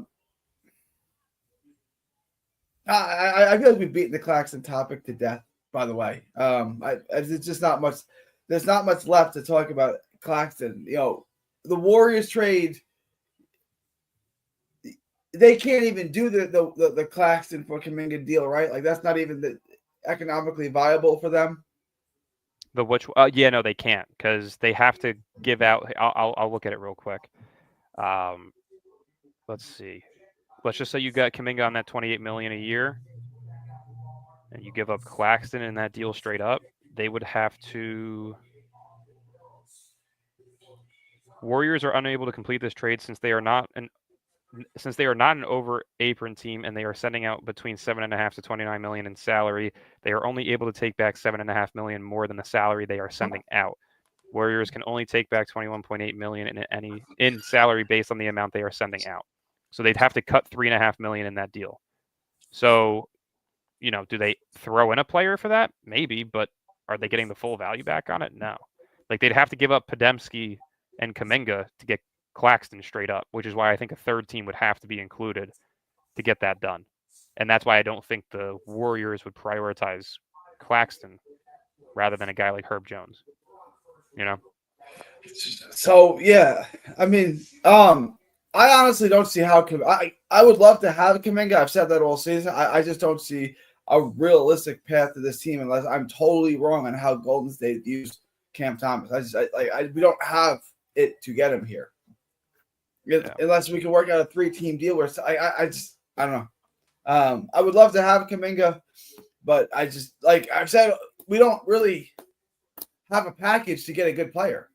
feel like we've beaten the Claxton topic to death. By the way, it's just not much. There's not much left to talk about Claxton. The Warriors trade. They can't even do the Claxton for Kaminga deal, right? Like that's not even economically viable for them. The which? Yeah, no, they can't because they have to give out. I'll look at it real quick. Let's see. Let's just say you got Kaminga on that $28 million a year, and you give up Claxton in that deal straight up. They would have to. Warriors are unable to complete this trade since they are not an over apron team, and they are sending out between $7.5 to $29 million in salary. They are only able to take back $7.5 million more than the salary they are sending out. Warriors can only take back $21.8 million in salary based on the amount they are sending out. So they'd have to cut $3.5 million in that deal. So, do they throw in a player for that? Maybe, but are they getting the full value back on it? No. Like they'd have to give up Podemski and Kaminga to get Claxton straight up, which is why I think a third team would have to be included to get that done. And that's why I don't think the Warriors would prioritize Claxton rather than a guy like Herb Jones. So yeah, I mean, I honestly don't see how I would love to have Kaminga. I've said that all season. I just don't see a realistic path to this team unless I'm totally wrong on how Golden State used Cam Thomas. We don't have it to get him here. Unless we can work out a 3-team deal where I don't know. I would love to have Kaminga, but I just like I've said, we don't really have a package to get a good player.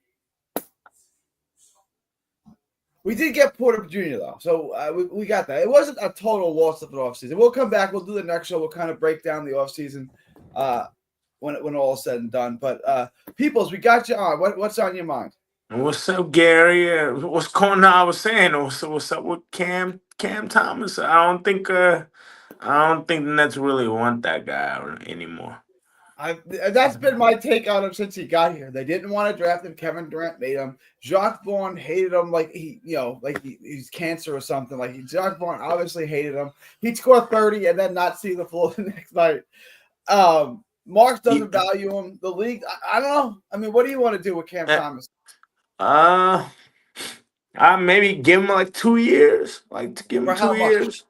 We did get Porter Jr. though, so we got that. It wasn't a total loss of the offseason. We'll come back. We'll do the next show. We'll kind of break down the offseason when all is said and done. But Peoples, we got you on. What's on your mind? What's up, Gary? What's going on? I was saying, what's up with Cam Thomas? I don't think the Nets really want that guy anymore. That's been my take on him since he got here. They didn't want to draft him. Kevin Durant made him. Jacques Vaughn hated him like he's cancer or something. Like Jacques Vaughn obviously hated him. He'd score 30 and then not see the floor the next night. Marks doesn't value him. The league, I don't know. I mean, what do you want to do with Cam Thomas? I maybe give him like 2 years. Like to give him 2 years.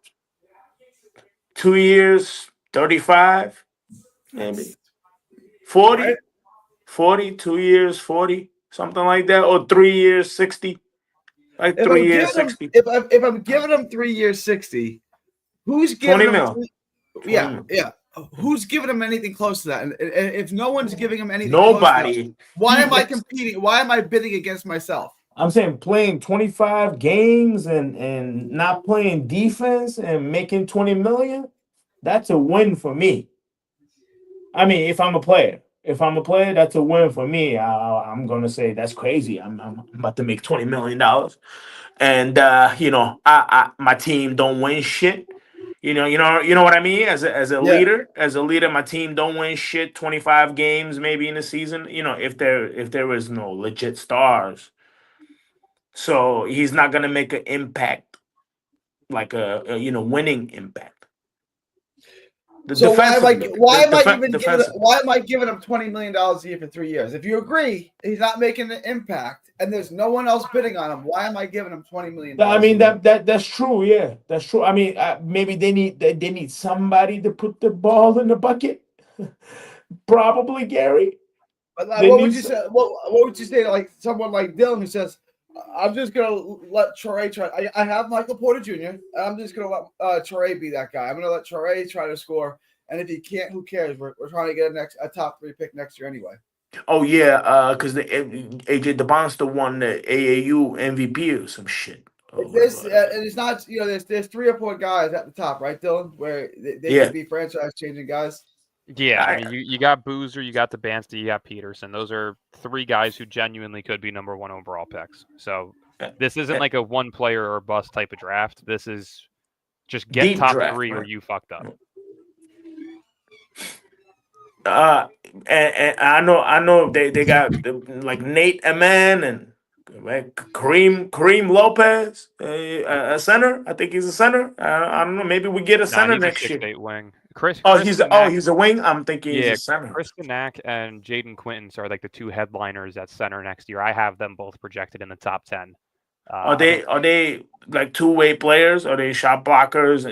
2 years, 35, maybe. 40, right. 40, 2 years, 40, something like that, or 3 years, 60. Like 3 years, 60. If I'm giving him 3 years, 60, who's giving 20 him? Yeah. Who's giving him anything close to that? And if no one's giving him anything, nobody. Why am I competing? Why am I bidding against myself? I'm saying playing 25 games and not playing defense and making 20 million. That's a win for me. I mean, if I'm a player, that's a win for me. I'm gonna say that's crazy. I'm about to make $20 million, and my team don't win shit. You know what I mean. As a leader, my team don't win shit. 25 games maybe in a season. If there is no legit stars, so he's not gonna make an impact like a winning impact. So why am I giving defensively. why am I giving him $20 million a year for 3 years? If you agree he's not making an impact and there's no one else bidding on him, why am I giving him $20 million? I mean that's true. Yeah, that's true. I mean, maybe they need somebody to put the ball in the bucket. Probably Gary. But what would you say? What would you say to like someone like Dylan who says, "I'm just gonna let Traore try. I have Michael Porter Jr. I'm just gonna let Traore be that guy. I'm gonna let Traore try to score, and if he can't, who cares? We're trying to get a top 3 pick next year anyway." Oh yeah, because the AJ DeBonster won the AAU MVP or some shit. It's not there's 3 or 4 guys at the top, right, Dylan, where they could be franchise changing guys. Yeah, I mean, you got Boozer, you got DeBanster, you got Peterson. Those are 3 guys who genuinely could be number 1 overall picks. So this isn't like a one player or bust type of draft. This is just get deep top draft, 3 right? or you fucked up. And I know they got like Nate Eman and Kareem Lopez, a center. I think he's a center. I don't know. Maybe we get a center he's next a 6'8" year. wing. He's a wing. I'm thinking he's a center. Chris Knack and Jaden Quinton are like the 2 headliners at center next year. I have them both projected in the top 10. Are they like 2-way players? Are they shot blockers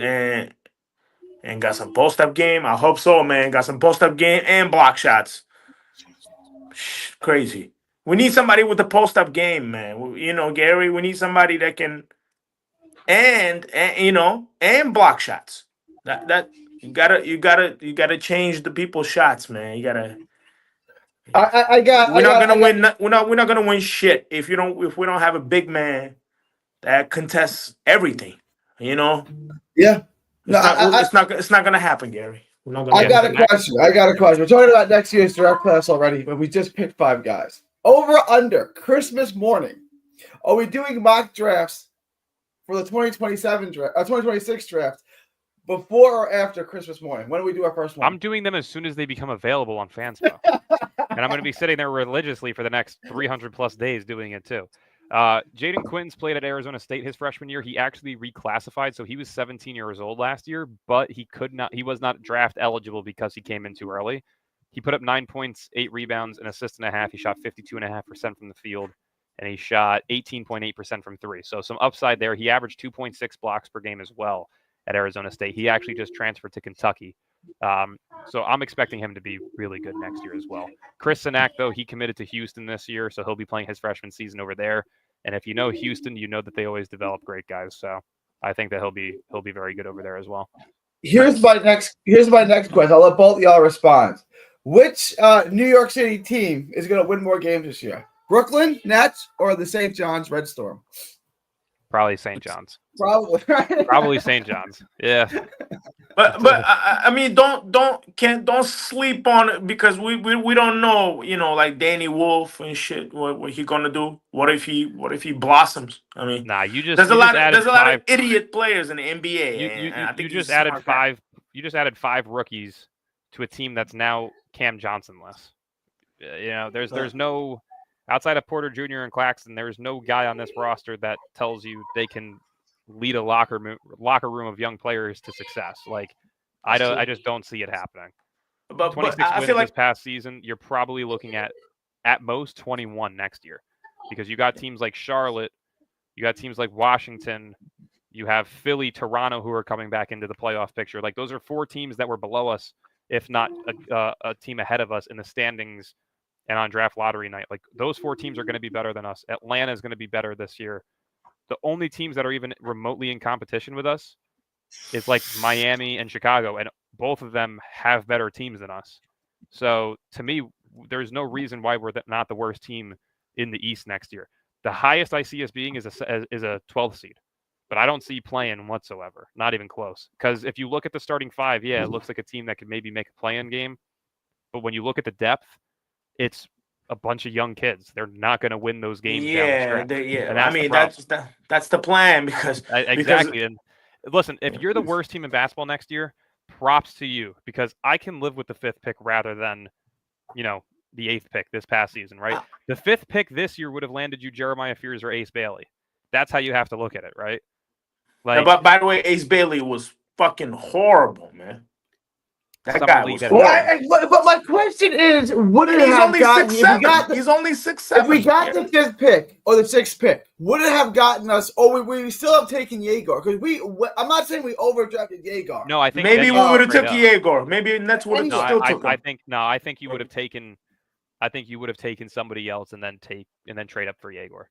and got some post up game? I hope so, man. Got some post up game and block shots. Crazy. We need somebody with the post up game, man. Gary. We need somebody that can and block shots. That you gotta change the people's shots, man. You gotta. We're not gonna win shit if we don't have a big man that contests everything. Yeah. It's not gonna happen, Gary. I got a question. We're talking about next year's draft class already, but we just picked 5 guys. Over under Christmas morning. Are we doing mock drafts for the 2026 draft before or after Christmas morning? When do we do our first one? I'm doing them as soon as they become available on Fanspo. And I'm going to be sitting there religiously for the next 300 plus days doing it too. Jaden Quinton's played at Arizona State his freshman year. He actually reclassified, so he was 17 years old last year, but he was not draft eligible because he came in too early. He put up 9 points, 8 rebounds, an assist and a half. He shot 52.5% from the field, and he shot 18.8% from 3. So some upside there. He averaged 2.6 blocks per game as well at Arizona State. He actually just transferred to Kentucky. So I'm expecting him to be really good next year as well. Chris Sinak, though, he committed to Houston this year, so he'll be playing his freshman season over there. And if you know Houston, you know that they always develop great guys. So I think that he'll be very good over there as well. Here's my next question. I'll let both of y'all respond. Which New York City team is going to win more games this year? Brooklyn Nets or the St. John's Red Storm? Probably St. John's. Probably St. John's. Yeah. But I mean, don't sleep on it because we don't know, like Danny Wolf and shit. What he gonna do? What if he blossoms? I mean, there's a lot of idiot players in the NBA. You just added 5. You just added 5 rookies to a team that's now Cam Johnson-less. There's no outside of Porter Jr. and Claxton. There's no guy on this roster that tells you they can lead a locker room of young players to success. Like, I just don't see it happening. But 26 wins this past season, you're probably looking at most 21 next year, because you got teams like Charlotte, you got teams like Washington, you have Philly, Toronto, who are coming back into the playoff picture. Like, those are 4 teams that were below us, if not a team ahead of us in the standings and on draft lottery night. Like, those 4 teams are going to be better than us. Atlanta is going to be better this year. The only teams that are even remotely in competition with us is like Miami and Chicago, and both of them have better teams than us. So to me, there's no reason why we're not the worst team in the East next year. The highest I see us being is a 12th seed, but I don't see playing whatsoever, not even close. Because if you look at the starting 5, yeah, it looks like a team that could maybe make a play-in game, but when you look at the depth, it's a bunch of young kids. They're not going to win those games. I mean, that's the plan because exactly. And listen, if you're the worst team in basketball next year, props to you, because I can live with the 5th pick rather than, the 8th pick this past season, right? The 5th pick this year would have landed you Jeremiah Fears or Ace Bailey. That's how you have to look at it, right? Like, but by the way, Ace Bailey was fucking horrible, man. That summer guy league was that horrible. But my question is, would it He's have only gotten 6'7". He's only 6'7". if we got the fifth pick or the sixth pick? Would it have gotten us? Or we still have taken Yeager? Because I'm not saying we overdrafted Yeager. No, I think Maybe we then you would have trade took up. Yegor. Maybe Nets would have No, still took him. I think you would have taken. I think you would have taken somebody else and then trade up for Yegor.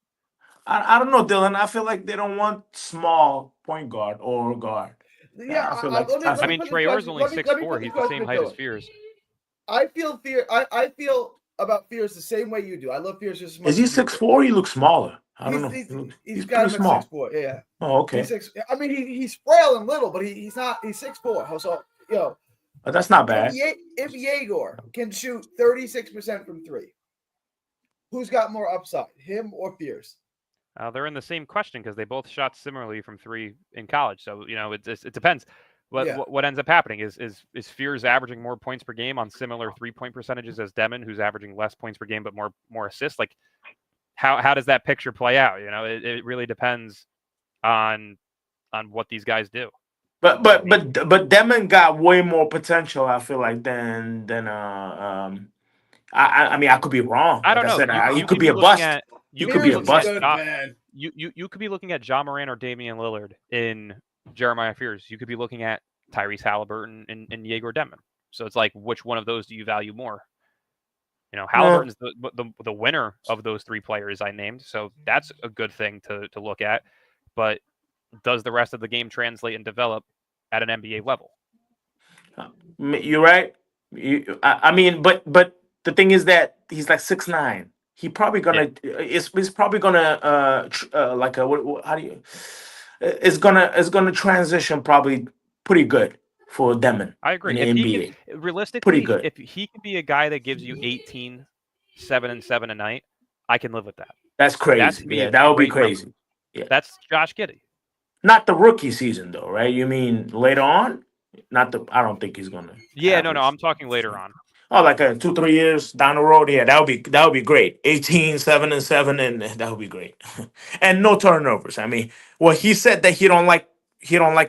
I don't know, Dylan. I feel like they don't want small point guard or guard. Yeah, I feel like I mean, Traor's only 6'4". He's the same height as Fears. I feel about Fears the same way you do. I love Fears just as much. Is he as you do. 6'4"? He looks smaller. I don't know. He's pretty small. 6'4". Yeah. Oh, okay. I mean, he's frail and little, but he's not. He's 6'4". So That's not bad. If Yegor can shoot 36% from three, who's got more upside, him or Fears? They're in the same question because they both shot similarly from three in college. So it depends. What ends up happening is Fears averaging more points per game on similar 3-point percentages as Demon, who's averaging less points per game but more assists. Like, how does that picture play out? It really depends on what these guys do. But Demon got way more potential. I feel like than I mean, I could be wrong. I don't know. He could be a bust. You could be a bust. You could be looking at Ja Morant or Damian Lillard in Jeremiah Fears. You could be looking at Tyrese Halliburton and Yegor Demon. So it's like, which one of those do you value more? Halliburton's the winner of those three players I named. So that's a good thing to look at. But does the rest of the game translate and develop at an NBA level? You're right. I mean, but the thing is that he's like 6'9". He probably gonna is probably gonna like a how do you it's gonna transition probably pretty good for Demon. I agree. In the If NBA. Realistically, pretty good. If he can be a guy that gives you 18, 7 and 7 a night, I can live with that. That's crazy. That would be crazy. Number. Yeah, that's Josh Giddey. Not the rookie season though, right? You mean later on? I don't think he's gonna. Yeah, no, I'm talking later on. Oh, like 2-3 years down the road, yeah, that would be great. 18, 7 and 7, and that would be great. And no turnovers. I mean, well, he said that he don't like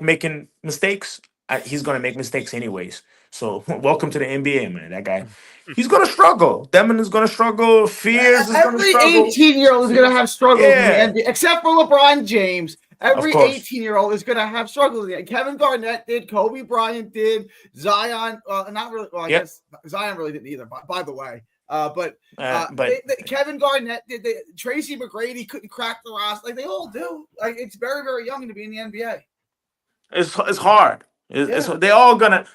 making mistakes. He's gonna make mistakes anyways. So welcome to the NBA, man. That guy, he's gonna struggle. Demon is gonna struggle. Fears is gonna struggle. Every 18-year-old is gonna have struggles in the NBA, except for LeBron James. Every 18-year-old is going to have struggles. Kevin Garnett did. Kobe Bryant did. Zion, not really. Well, I guess Zion really didn't either. By the way, but Kevin Garnett did. Tracy McGrady couldn't crack the roster. Like they all do. Like it's very, very young to be in the NBA. It's hard. They're all gonna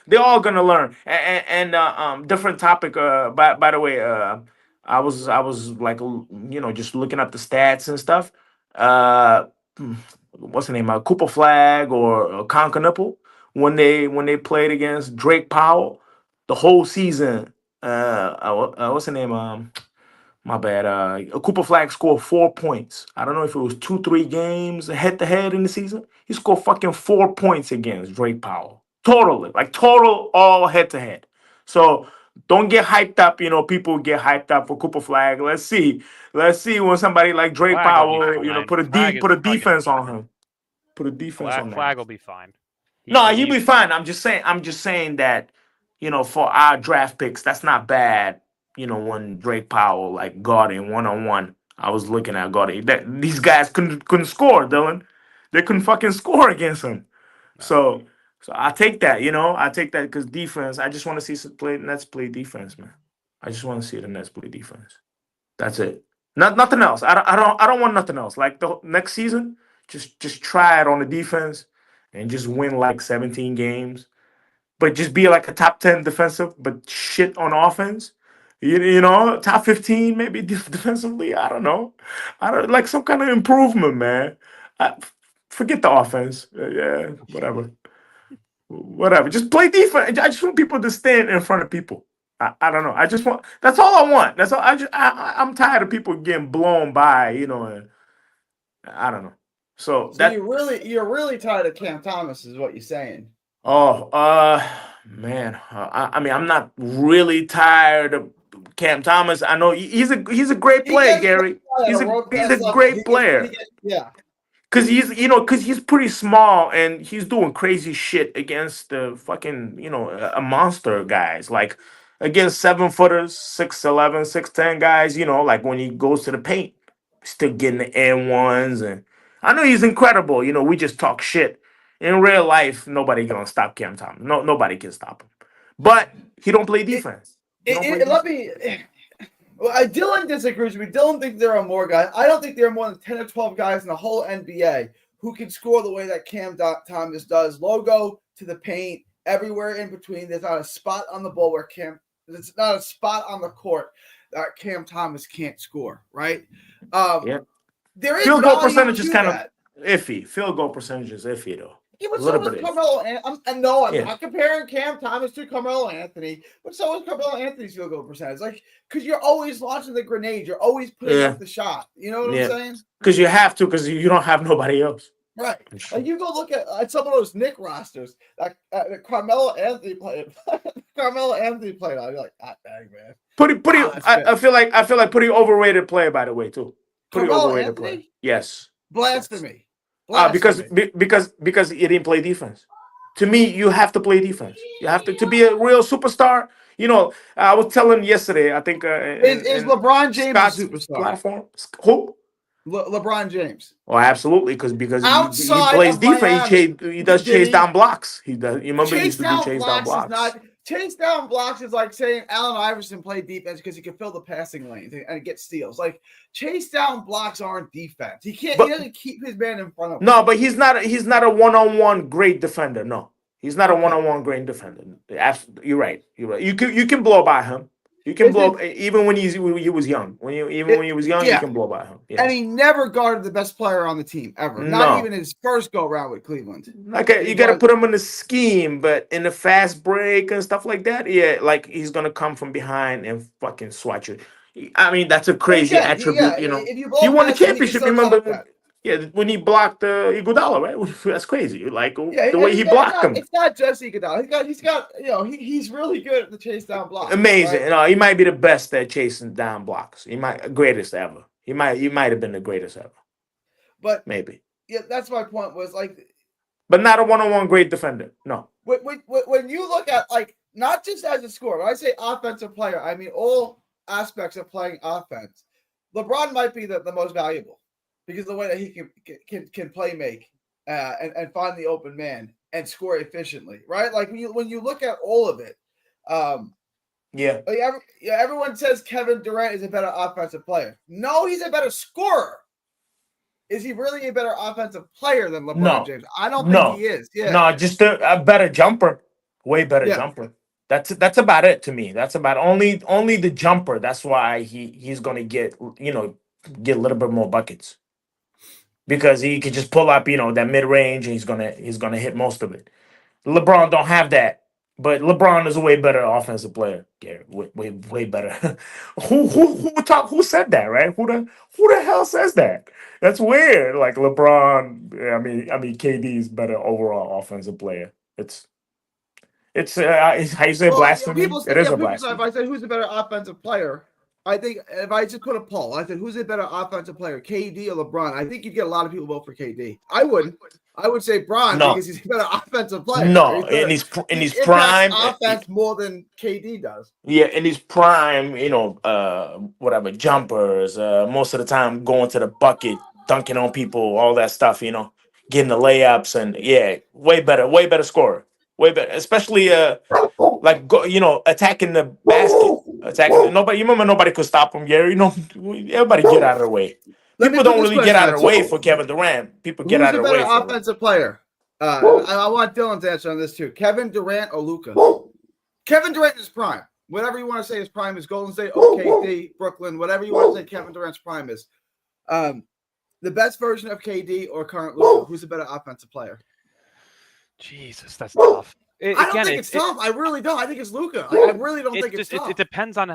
learn. And different topic. By the way, I was like just looking up the stats and stuff. What's the name? Cooper Flag or Conker Nipple when they played against Drake Powell the whole season. What's the name? My bad. Cooper Flag scored 4 points. I don't know if it was 2-3 games head to head in the season. He scored fucking 4 points against Drake Powell. Total all head to head. So don't get hyped up. People get hyped up for Cooper Flag. Let's see when somebody like Drake Powell, put a defense on him. Put a defense on him. Flag will be fine. He'll be fine. I'm just saying that, for our draft picks, that's not bad. When Drake Powell like guarding 1-on-1, I was looking at guarding that these guys couldn't score, Dylan. They couldn't fucking score against him. So I take that, I take that because defense. I just want to see Nets play defense, man. I just want to see the Nets play defense. That's it. Nothing else. I don't want nothing else. Like the next season, just try it on the defense and just win like 17 games, but just be like a top 10 defensive, but shit on offense. Top 15 maybe defensively. I don't know. I don't like some kind of improvement, man. Forget the offense. Yeah, whatever. Just play defense. I just want people to stand in front of people. I don't know. I just want. That's all I want. That's all. I'm tired of people getting blown by. And I don't know. So you're really tired of Cam Thomas, is what you're saying. Oh, man. I mean, I'm not really tired of Cam Thomas. I know he's a great player, Gary. He's a great player. Yeah. Because he's pretty small and he's doing crazy shit against the fucking, a monster guys. Like against 7-footers, 6'11", 6'10" guys, like when he goes to the paint, still getting the N1s. And I know he's incredible. We just talk shit. In real life, nobody gonna stop Cam Thomas. No, nobody can stop him. But he don't play defense. Let me. Well, Dylan disagrees with me. Dylan thinks there are more guys. I don't think there are more than 10 or 12 guys in the whole NBA who can score the way that Cam Thomas does. Logo to the paint, everywhere in between. There's not a spot on the ball where there's not a spot on the court that Cam Thomas can't score, right? Yeah. There is field goal percentage is kind of iffy. Field goal percentage is iffy, though. Yeah, but so was Carmelo. I'm not comparing Cam Thomas to Carmelo Anthony, but so is Carmelo Anthony's field goal percentage. Like, because you're always launching the grenade, you're always putting up the shot. You know what I'm saying? Because you have to, because you don't have nobody else. Right. Like you go look at some of those Knick rosters that Carmelo Anthony played. Carmelo Anthony played on. You're like, dang, man. I feel like pretty overrated player, by the way, too. Pretty Carmelo overrated Anthony? player. Yes. Blasphemy. Because he didn't play defense. To me, you have to play defense. You have to be a real superstar. I was telling yesterday. I think is LeBron James Scott's a superstar? Platform. Who? LeBron James. Oh, absolutely, because he plays defense. He does chase down blocks. He does. You remember he used to do chase down blocks. Chase down blocks is like saying Allen Iverson played defense because he can fill the passing lane and get steals. Like chase down blocks aren't defense. He doesn't keep his man in front of him. No, but he's not a one-on-one great defender. No, he's not a one-on-one great defender. You're right. You can blow by him. You can blow even when he was young. When he was young, you can blow by him. Yes. And he never guarded the best player on the team ever. Not even his first go around with Cleveland. You got to put him in the scheme, but in the fast break and stuff like that, like he's gonna come from behind and fucking swat you. I mean, that's a crazy attribute. He won the championship. Remember? Yeah, when he blocked Iguodala, right? That's crazy. Like the way he blocked him. It's not just Iguodala. He's really good at the chase down blocks. Amazing. Right? He might be the best at chasing down blocks. Greatest ever. He might have been the greatest ever. But maybe. Yeah, that's my point. Was like, but not a one-on-one great defender. No. When you look at not just as a scorer, when I say offensive player, I mean all aspects of playing offense. LeBron might be the most valuable. Because of the way that he can play make and find the open man and score efficiently, right? Like when you look at all of it, everyone says Kevin Durant is a better offensive player. No, he's a better scorer. Is he really a better offensive player than LeBron James? I don't think he is. Yeah. No, just a better jumper, way better jumper. That's about it to me. That's about only the jumper. That's why he's gonna get a little bit more buckets. Because he could just pull up, that mid range, and he's gonna hit most of it. LeBron don't have that, but LeBron is a way better offensive player. Yeah, way better. Who said that? Right? Who the hell says that? That's weird. Like LeBron, I mean, KD is better overall offensive player. It's how you say blasphemy. It is a blasphemy. If I say who's the better offensive player. I think if I just put a poll, I said, who's a better offensive player, KD or LeBron? I think you'd get a lot of people vote for KD. I wouldn't. I would say Bron because he's a better offensive player. No, in his prime, offense more than KD does. Yeah, in his prime, whatever jumpers, most of the time going to the bucket, dunking on people, all that stuff. Getting the layups and way better scorer, way better, especially attacking the basket. Nobody. You remember nobody could stop him, Gary. Everybody get out of the way. People don't really get out of the way for Kevin Durant. People get out of the way. Who's a better offensive player? I want Dylan's answer on this too. Kevin Durant or Luka? Kevin Durant is prime. Whatever you want to say his prime is. Golden State, OKC, Brooklyn, whatever you want to say Kevin Durant's prime is. The best version of KD or current Luka? Who's a better offensive player? Jesus, that's tough. I don't think it's tough. I really don't. I think it's Luka. I really don't think it's tough. It depends on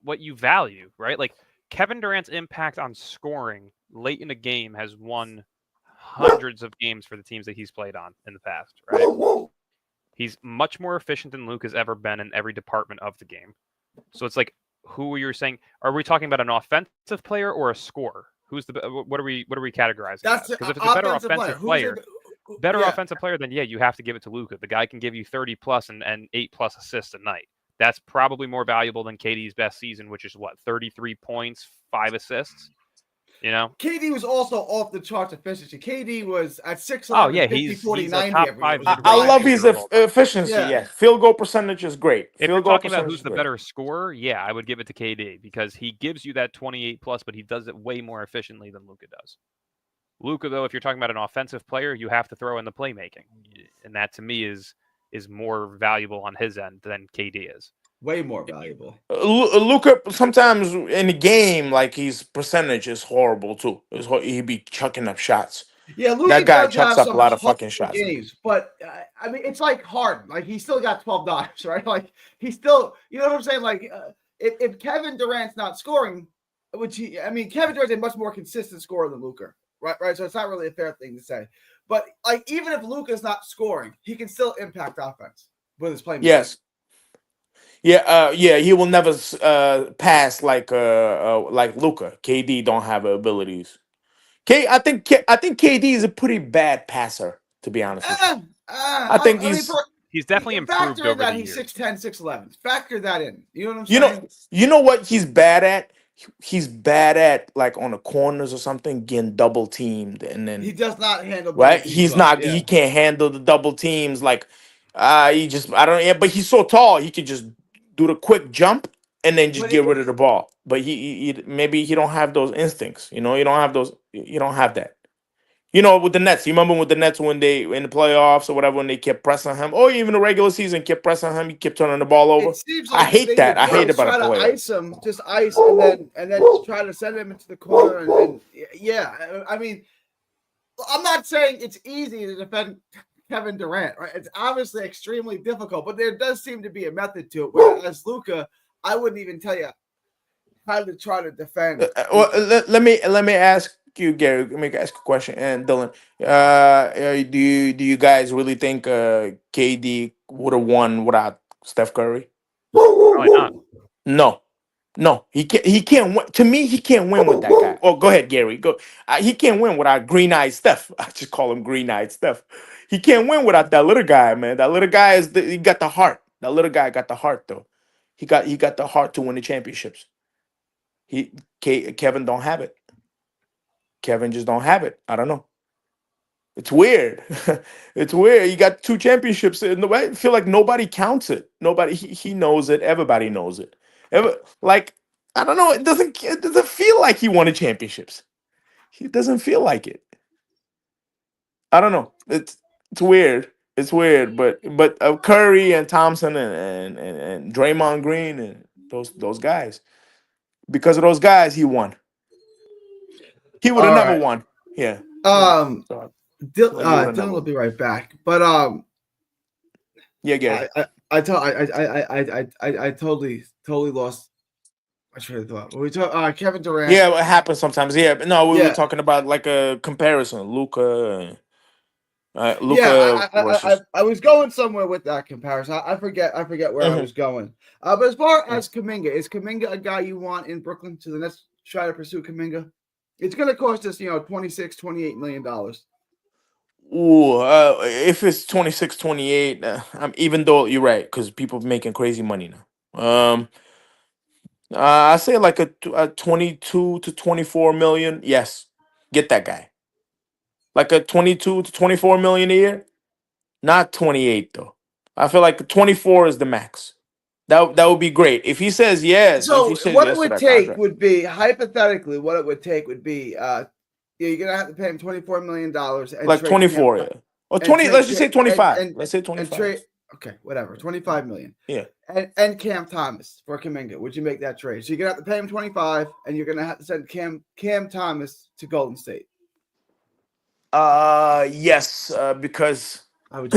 what you value, right? Like Kevin Durant's impact on scoring late in a game has won hundreds of games for the teams that he's played on in the past, right? He's much more efficient than Luke has ever been in every department of the game. So it's like, who you're saying? Are we talking about an offensive player or a scorer? Who's the what are we categorizing? That's Because if it's a better offensive player, yeah. offensive player, then yeah, you have to give it to Luka. The guy can give you 30 plus and 8+ assists a night. That's probably more valuable than KD's best season, which is what, 33 points, 5 assists. You know, KD was also off the charts efficiency. KD was at 6'11", oh yeah, 50, he's 40, a 90 top every 5 year. I love his shooter of all time. efficiency. Yeah. Yeah. Field goal percentage is great. If Field you're goal talking about percentage who's is the great. better scorer, yeah, I would give it to KD because he gives you that 28 plus, but he does it way more efficiently than Luka does. Luka, though, if you're talking about an offensive player, you have to throw in the playmaking, and that to me is more valuable on his end than KD is. Way more valuable. Luka sometimes in the game, like his percentage is horrible too. He'd be chucking up shots. Yeah, Luka That guy does chucks have up a some lot of horrible fucking shots. games, but I mean, it's like Harden. Like he still got $12, right? Like he still, you know what I'm saying? Like if Kevin Durant's not scoring, Kevin Durant's a much more consistent scorer than Luka, right? Right. So it's not really a fair thing to say. But like even if Luka's not scoring, he can still impact offense with his playmaking. Yes. Yeah, he will never pass like Luka. KD don't have abilities. I think KD is a pretty bad passer, to be honest with you. I think he's definitely improved over that the he's years. 6'10", 6'11". Factor that in. You know what I'm saying? You know what he's bad at? He's bad at like on the corners or something, getting double teamed, and then he does not handle right. double He's teams not. well. He can't handle the double teams. Like he just I don't. Yeah, but he's so tall. He could just do the quick jump and then just get rid of the ball. But he maybe he don't have those instincts. You know, you don't have those. You don't have that. You know, with the Nets, you remember with the Nets when they in the playoffs or whatever, when they kept pressing him, or even the regular season kept pressing him, he kept turning the ball over. It seems I like hate that. I hate it about a try player. to ice him, just ice, and then just try to send him into the corner. And yeah, I mean, I'm not saying it's easy to defend Kevin Durant, right? It's obviously extremely difficult, but there does seem to be a method to it. Whereas Luka, I wouldn't even tell you how to try to defend. Well, let me ask you, Gary. Let me ask a question, and Dylan. Do you guys really think KD would have won without Steph Curry? Probably not. No, he can't. He can't win. To me, he can't win with that guy. Oh, go ahead, Gary. Go. He can't win without green-eyed Steph. I just call him green-eyed Steph. He can't win without that little guy, man. That little guy he got the heart. That little guy got the heart, though. He got the heart to win the championships. Kevin don't have it. Kevin just don't have it. I don't know. It's weird. It's weird. You got 2 championships in the way. I feel like nobody counts it. Nobody. He knows it. Everybody knows it. Like I don't know. It doesn't feel like he won the championships. He doesn't feel like it. I don't know. It's weird. It's weird. But Curry and Thompson and Draymond Green and those guys. Because of those guys, he won. He would have never won. Yeah. Dylan will be right back. But yeah, Gary. I totally lost my train of thought. We talk Kevin Durant. Yeah, it happens sometimes. Yeah, but no, we were talking about like a comparison, Luka. Versus... I was going somewhere with that comparison. I forget where I was going. But as far as Kaminga, is Kaminga a guy you want in Brooklyn to the Nets try to pursue Kaminga? It's going to cost us, $28 million. Ooh, if it's 26, 28, even though you're right, because people are making crazy money now. I say like a 22 to 24 million. Yes, get that guy. Like a 22 to 24 million a year, not 28 though. I feel like 24 is the max. That would be great if he says yes. So if he says what yes it would take would be hypothetically. What it would take would be, you're gonna have to pay him $24 million. Like 24, yeah, or 20. Let's just say 25. Let's say 25. Okay, whatever. 25 million. Yeah. And Cam Thomas for Kaminga. Would you make that trade? So you're gonna have to pay him 25, and you're gonna have to send Cam Thomas to Golden State. Yes, because I would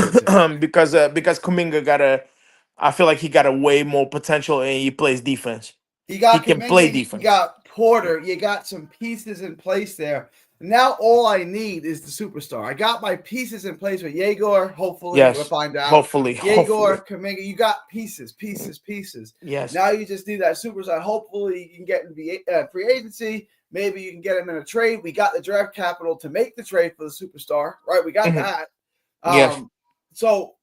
because Kaminga I feel like he got a way more potential and he plays defense. He can play defense. You got Porter. You got some pieces in place there. Now all I need is the superstar. I got my pieces in place with Yegor. Hopefully, we'll find out. Hopefully, Yegor, Kaminga. You got pieces. Yes. Now you just need that superstar. Hopefully, you can get in the free agency. Maybe you can get him in a trade. We got the draft capital to make the trade for the superstar, right? We got that. Yes. So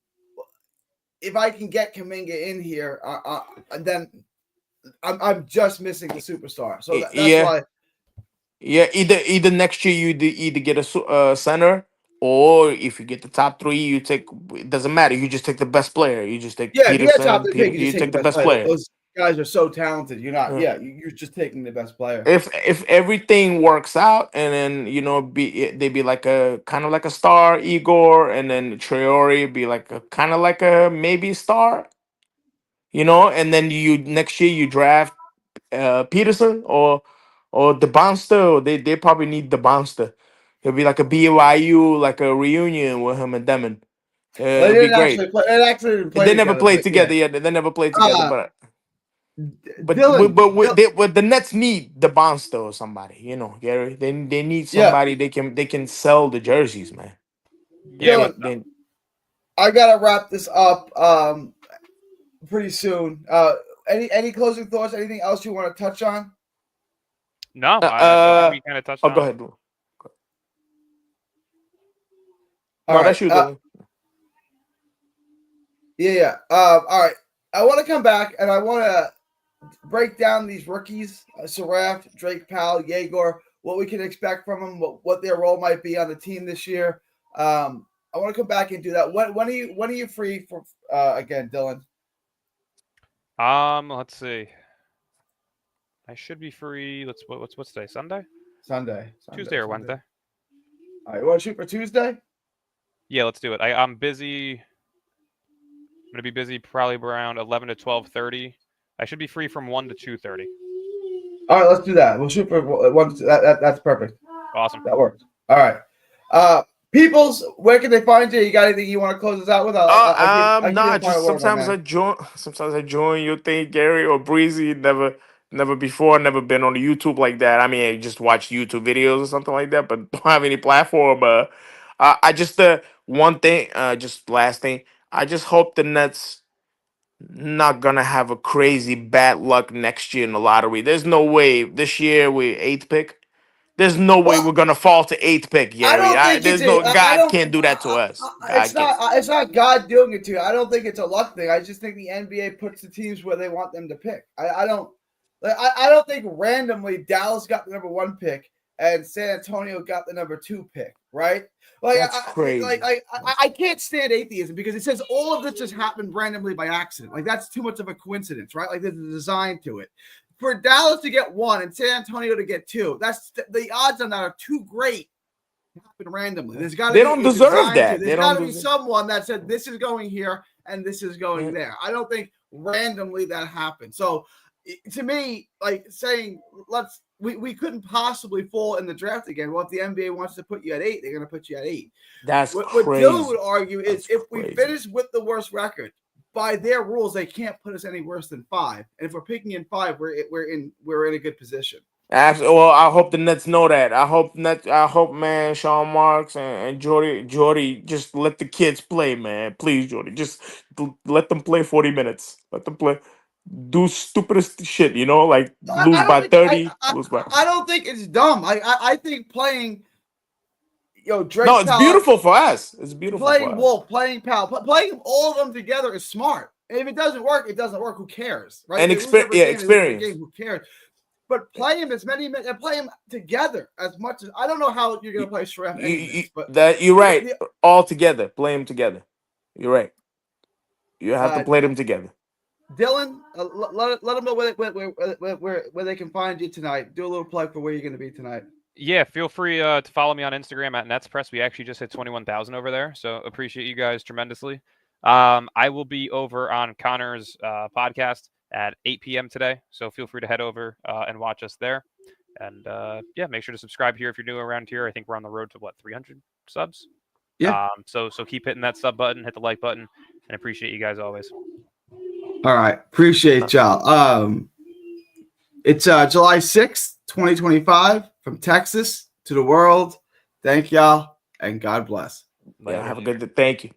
if I can get Kaminga in here, then I'm just missing the superstar. So that's why. Yeah, either next year you either get a center, or if you get the top 3, you take. It doesn't matter. You just take the best player. You just take If you get top Peterson. 3 pick, you just take take the best player. Those guys are so talented. You're not. You're just taking the best player. If everything works out, and then they be like a kind of like a star Igor, and then Traore be like a kind of like a maybe star, and then you next year you draft Peterson or the Bonster, or they probably need the Bonster. It'll be like a BYU, like a reunion with him and Demon. They It'll be didn't great. actually play. They actually didn't play. They never together, played but together. Yeah, they never played together. Dylan, But the Nets need the Bonster or somebody. Gary. They need somebody they can sell the jerseys, man. Dylan, I gotta wrap this up pretty soon. Any closing thoughts? Anything else you want to touch on? No, I think we kind of touched on. Go ahead. All right. That's you, Dylan. Yeah. All right. I want to come back and I want to break down these rookies: Saraf, Drake Powell, Yegor. What we can expect from them, what their role might be on the team this year. I want to come back and do that. When are you free for again, Dylan? Let's see. I should be free. What's today? Sunday? Sunday. Tuesday or Wednesday? All right. You want to shoot for Tuesday? Yeah, let's do it. I'm busy. I'm gonna be busy probably around 11 to 12:30. I should be free from 1 to 2:30. All right, let's do that. We'll shoot for 1 to 2. That's perfect. Awesome. That works. All right. Peoples, where can they find you? You got anything you want to close us out with? Sometimes I join your thing, Gary or Breezy. Never before. Never been on the YouTube like that. I mean, I just watch YouTube videos or something like that, but don't have any platform. I just one thing. Just last thing. I just hope the Nets not gonna have a crazy bad luck next year in the lottery. There's no way this year we're 8th pick. There's no way we're gonna fall to 8th pick, Gary. God can't do that to us. It's not God doing it to you. I don't think it's a luck thing. I just think the NBA puts the teams where they want them to pick. I don't think randomly Dallas got the number 1 pick and San Antonio got the number 2 pick, right? That's crazy. I can't stand atheism because it says all of this just happened randomly by accident. Like that's too much of a coincidence, right? Like there's a design to it. For Dallas to get 1 and San Antonio to get 2, that's the odds on that are too great to happen randomly. There's got to they don't deserve that. There's got to be someone that said this is going here and this is going there. I don't think randomly that happened. So to me, like saying we couldn't possibly fall in the draft again. Well, if the NBA wants to put you at 8, they're going to put you at 8. That's what crazy. Dylan would argue is if we finish with the worst record, by their rules, they can't put us any worse than 5. And if we're picking in 5, we're in a good position. Absolutely. Well, I hope the Nets know that. I hope man, Sean Marks and Jordy, just let the kids play, man. Please, Jordy, just let them play 40 minutes. Let them play. Do stupidest shit, like lose by 30. I don't think it's dumb. I think playing. Drake. No, it's beautiful for us. It's beautiful. Playing Wolf, playing Powell, playing all of them together is smart. And if it doesn't work, it doesn't work. Who cares, right? And experience. Who cares? But play him as many minutes and play him together as much as I don't know how you're going to play Shref. But you're right. All together, play them together. You're right. You have to play them together. Dylan, let them know where they can find you tonight. Do a little plug for where you're going to be tonight. Yeah, feel free to follow me on Instagram at NetsPress. We actually just hit 21,000 over there, so appreciate you guys tremendously. I will be over on Connor's podcast at 8 p.m. today, so feel free to head over and watch us there. And make sure to subscribe here if you're new around here. I think we're on the road to 300 subs. Yeah. So keep hitting that sub button, hit the like button, and appreciate you guys always. All right, appreciate y'all. It's July 6th, 2025, from Texas to the world. Thank y'all, and God bless. Yeah, have a good day. Thank you.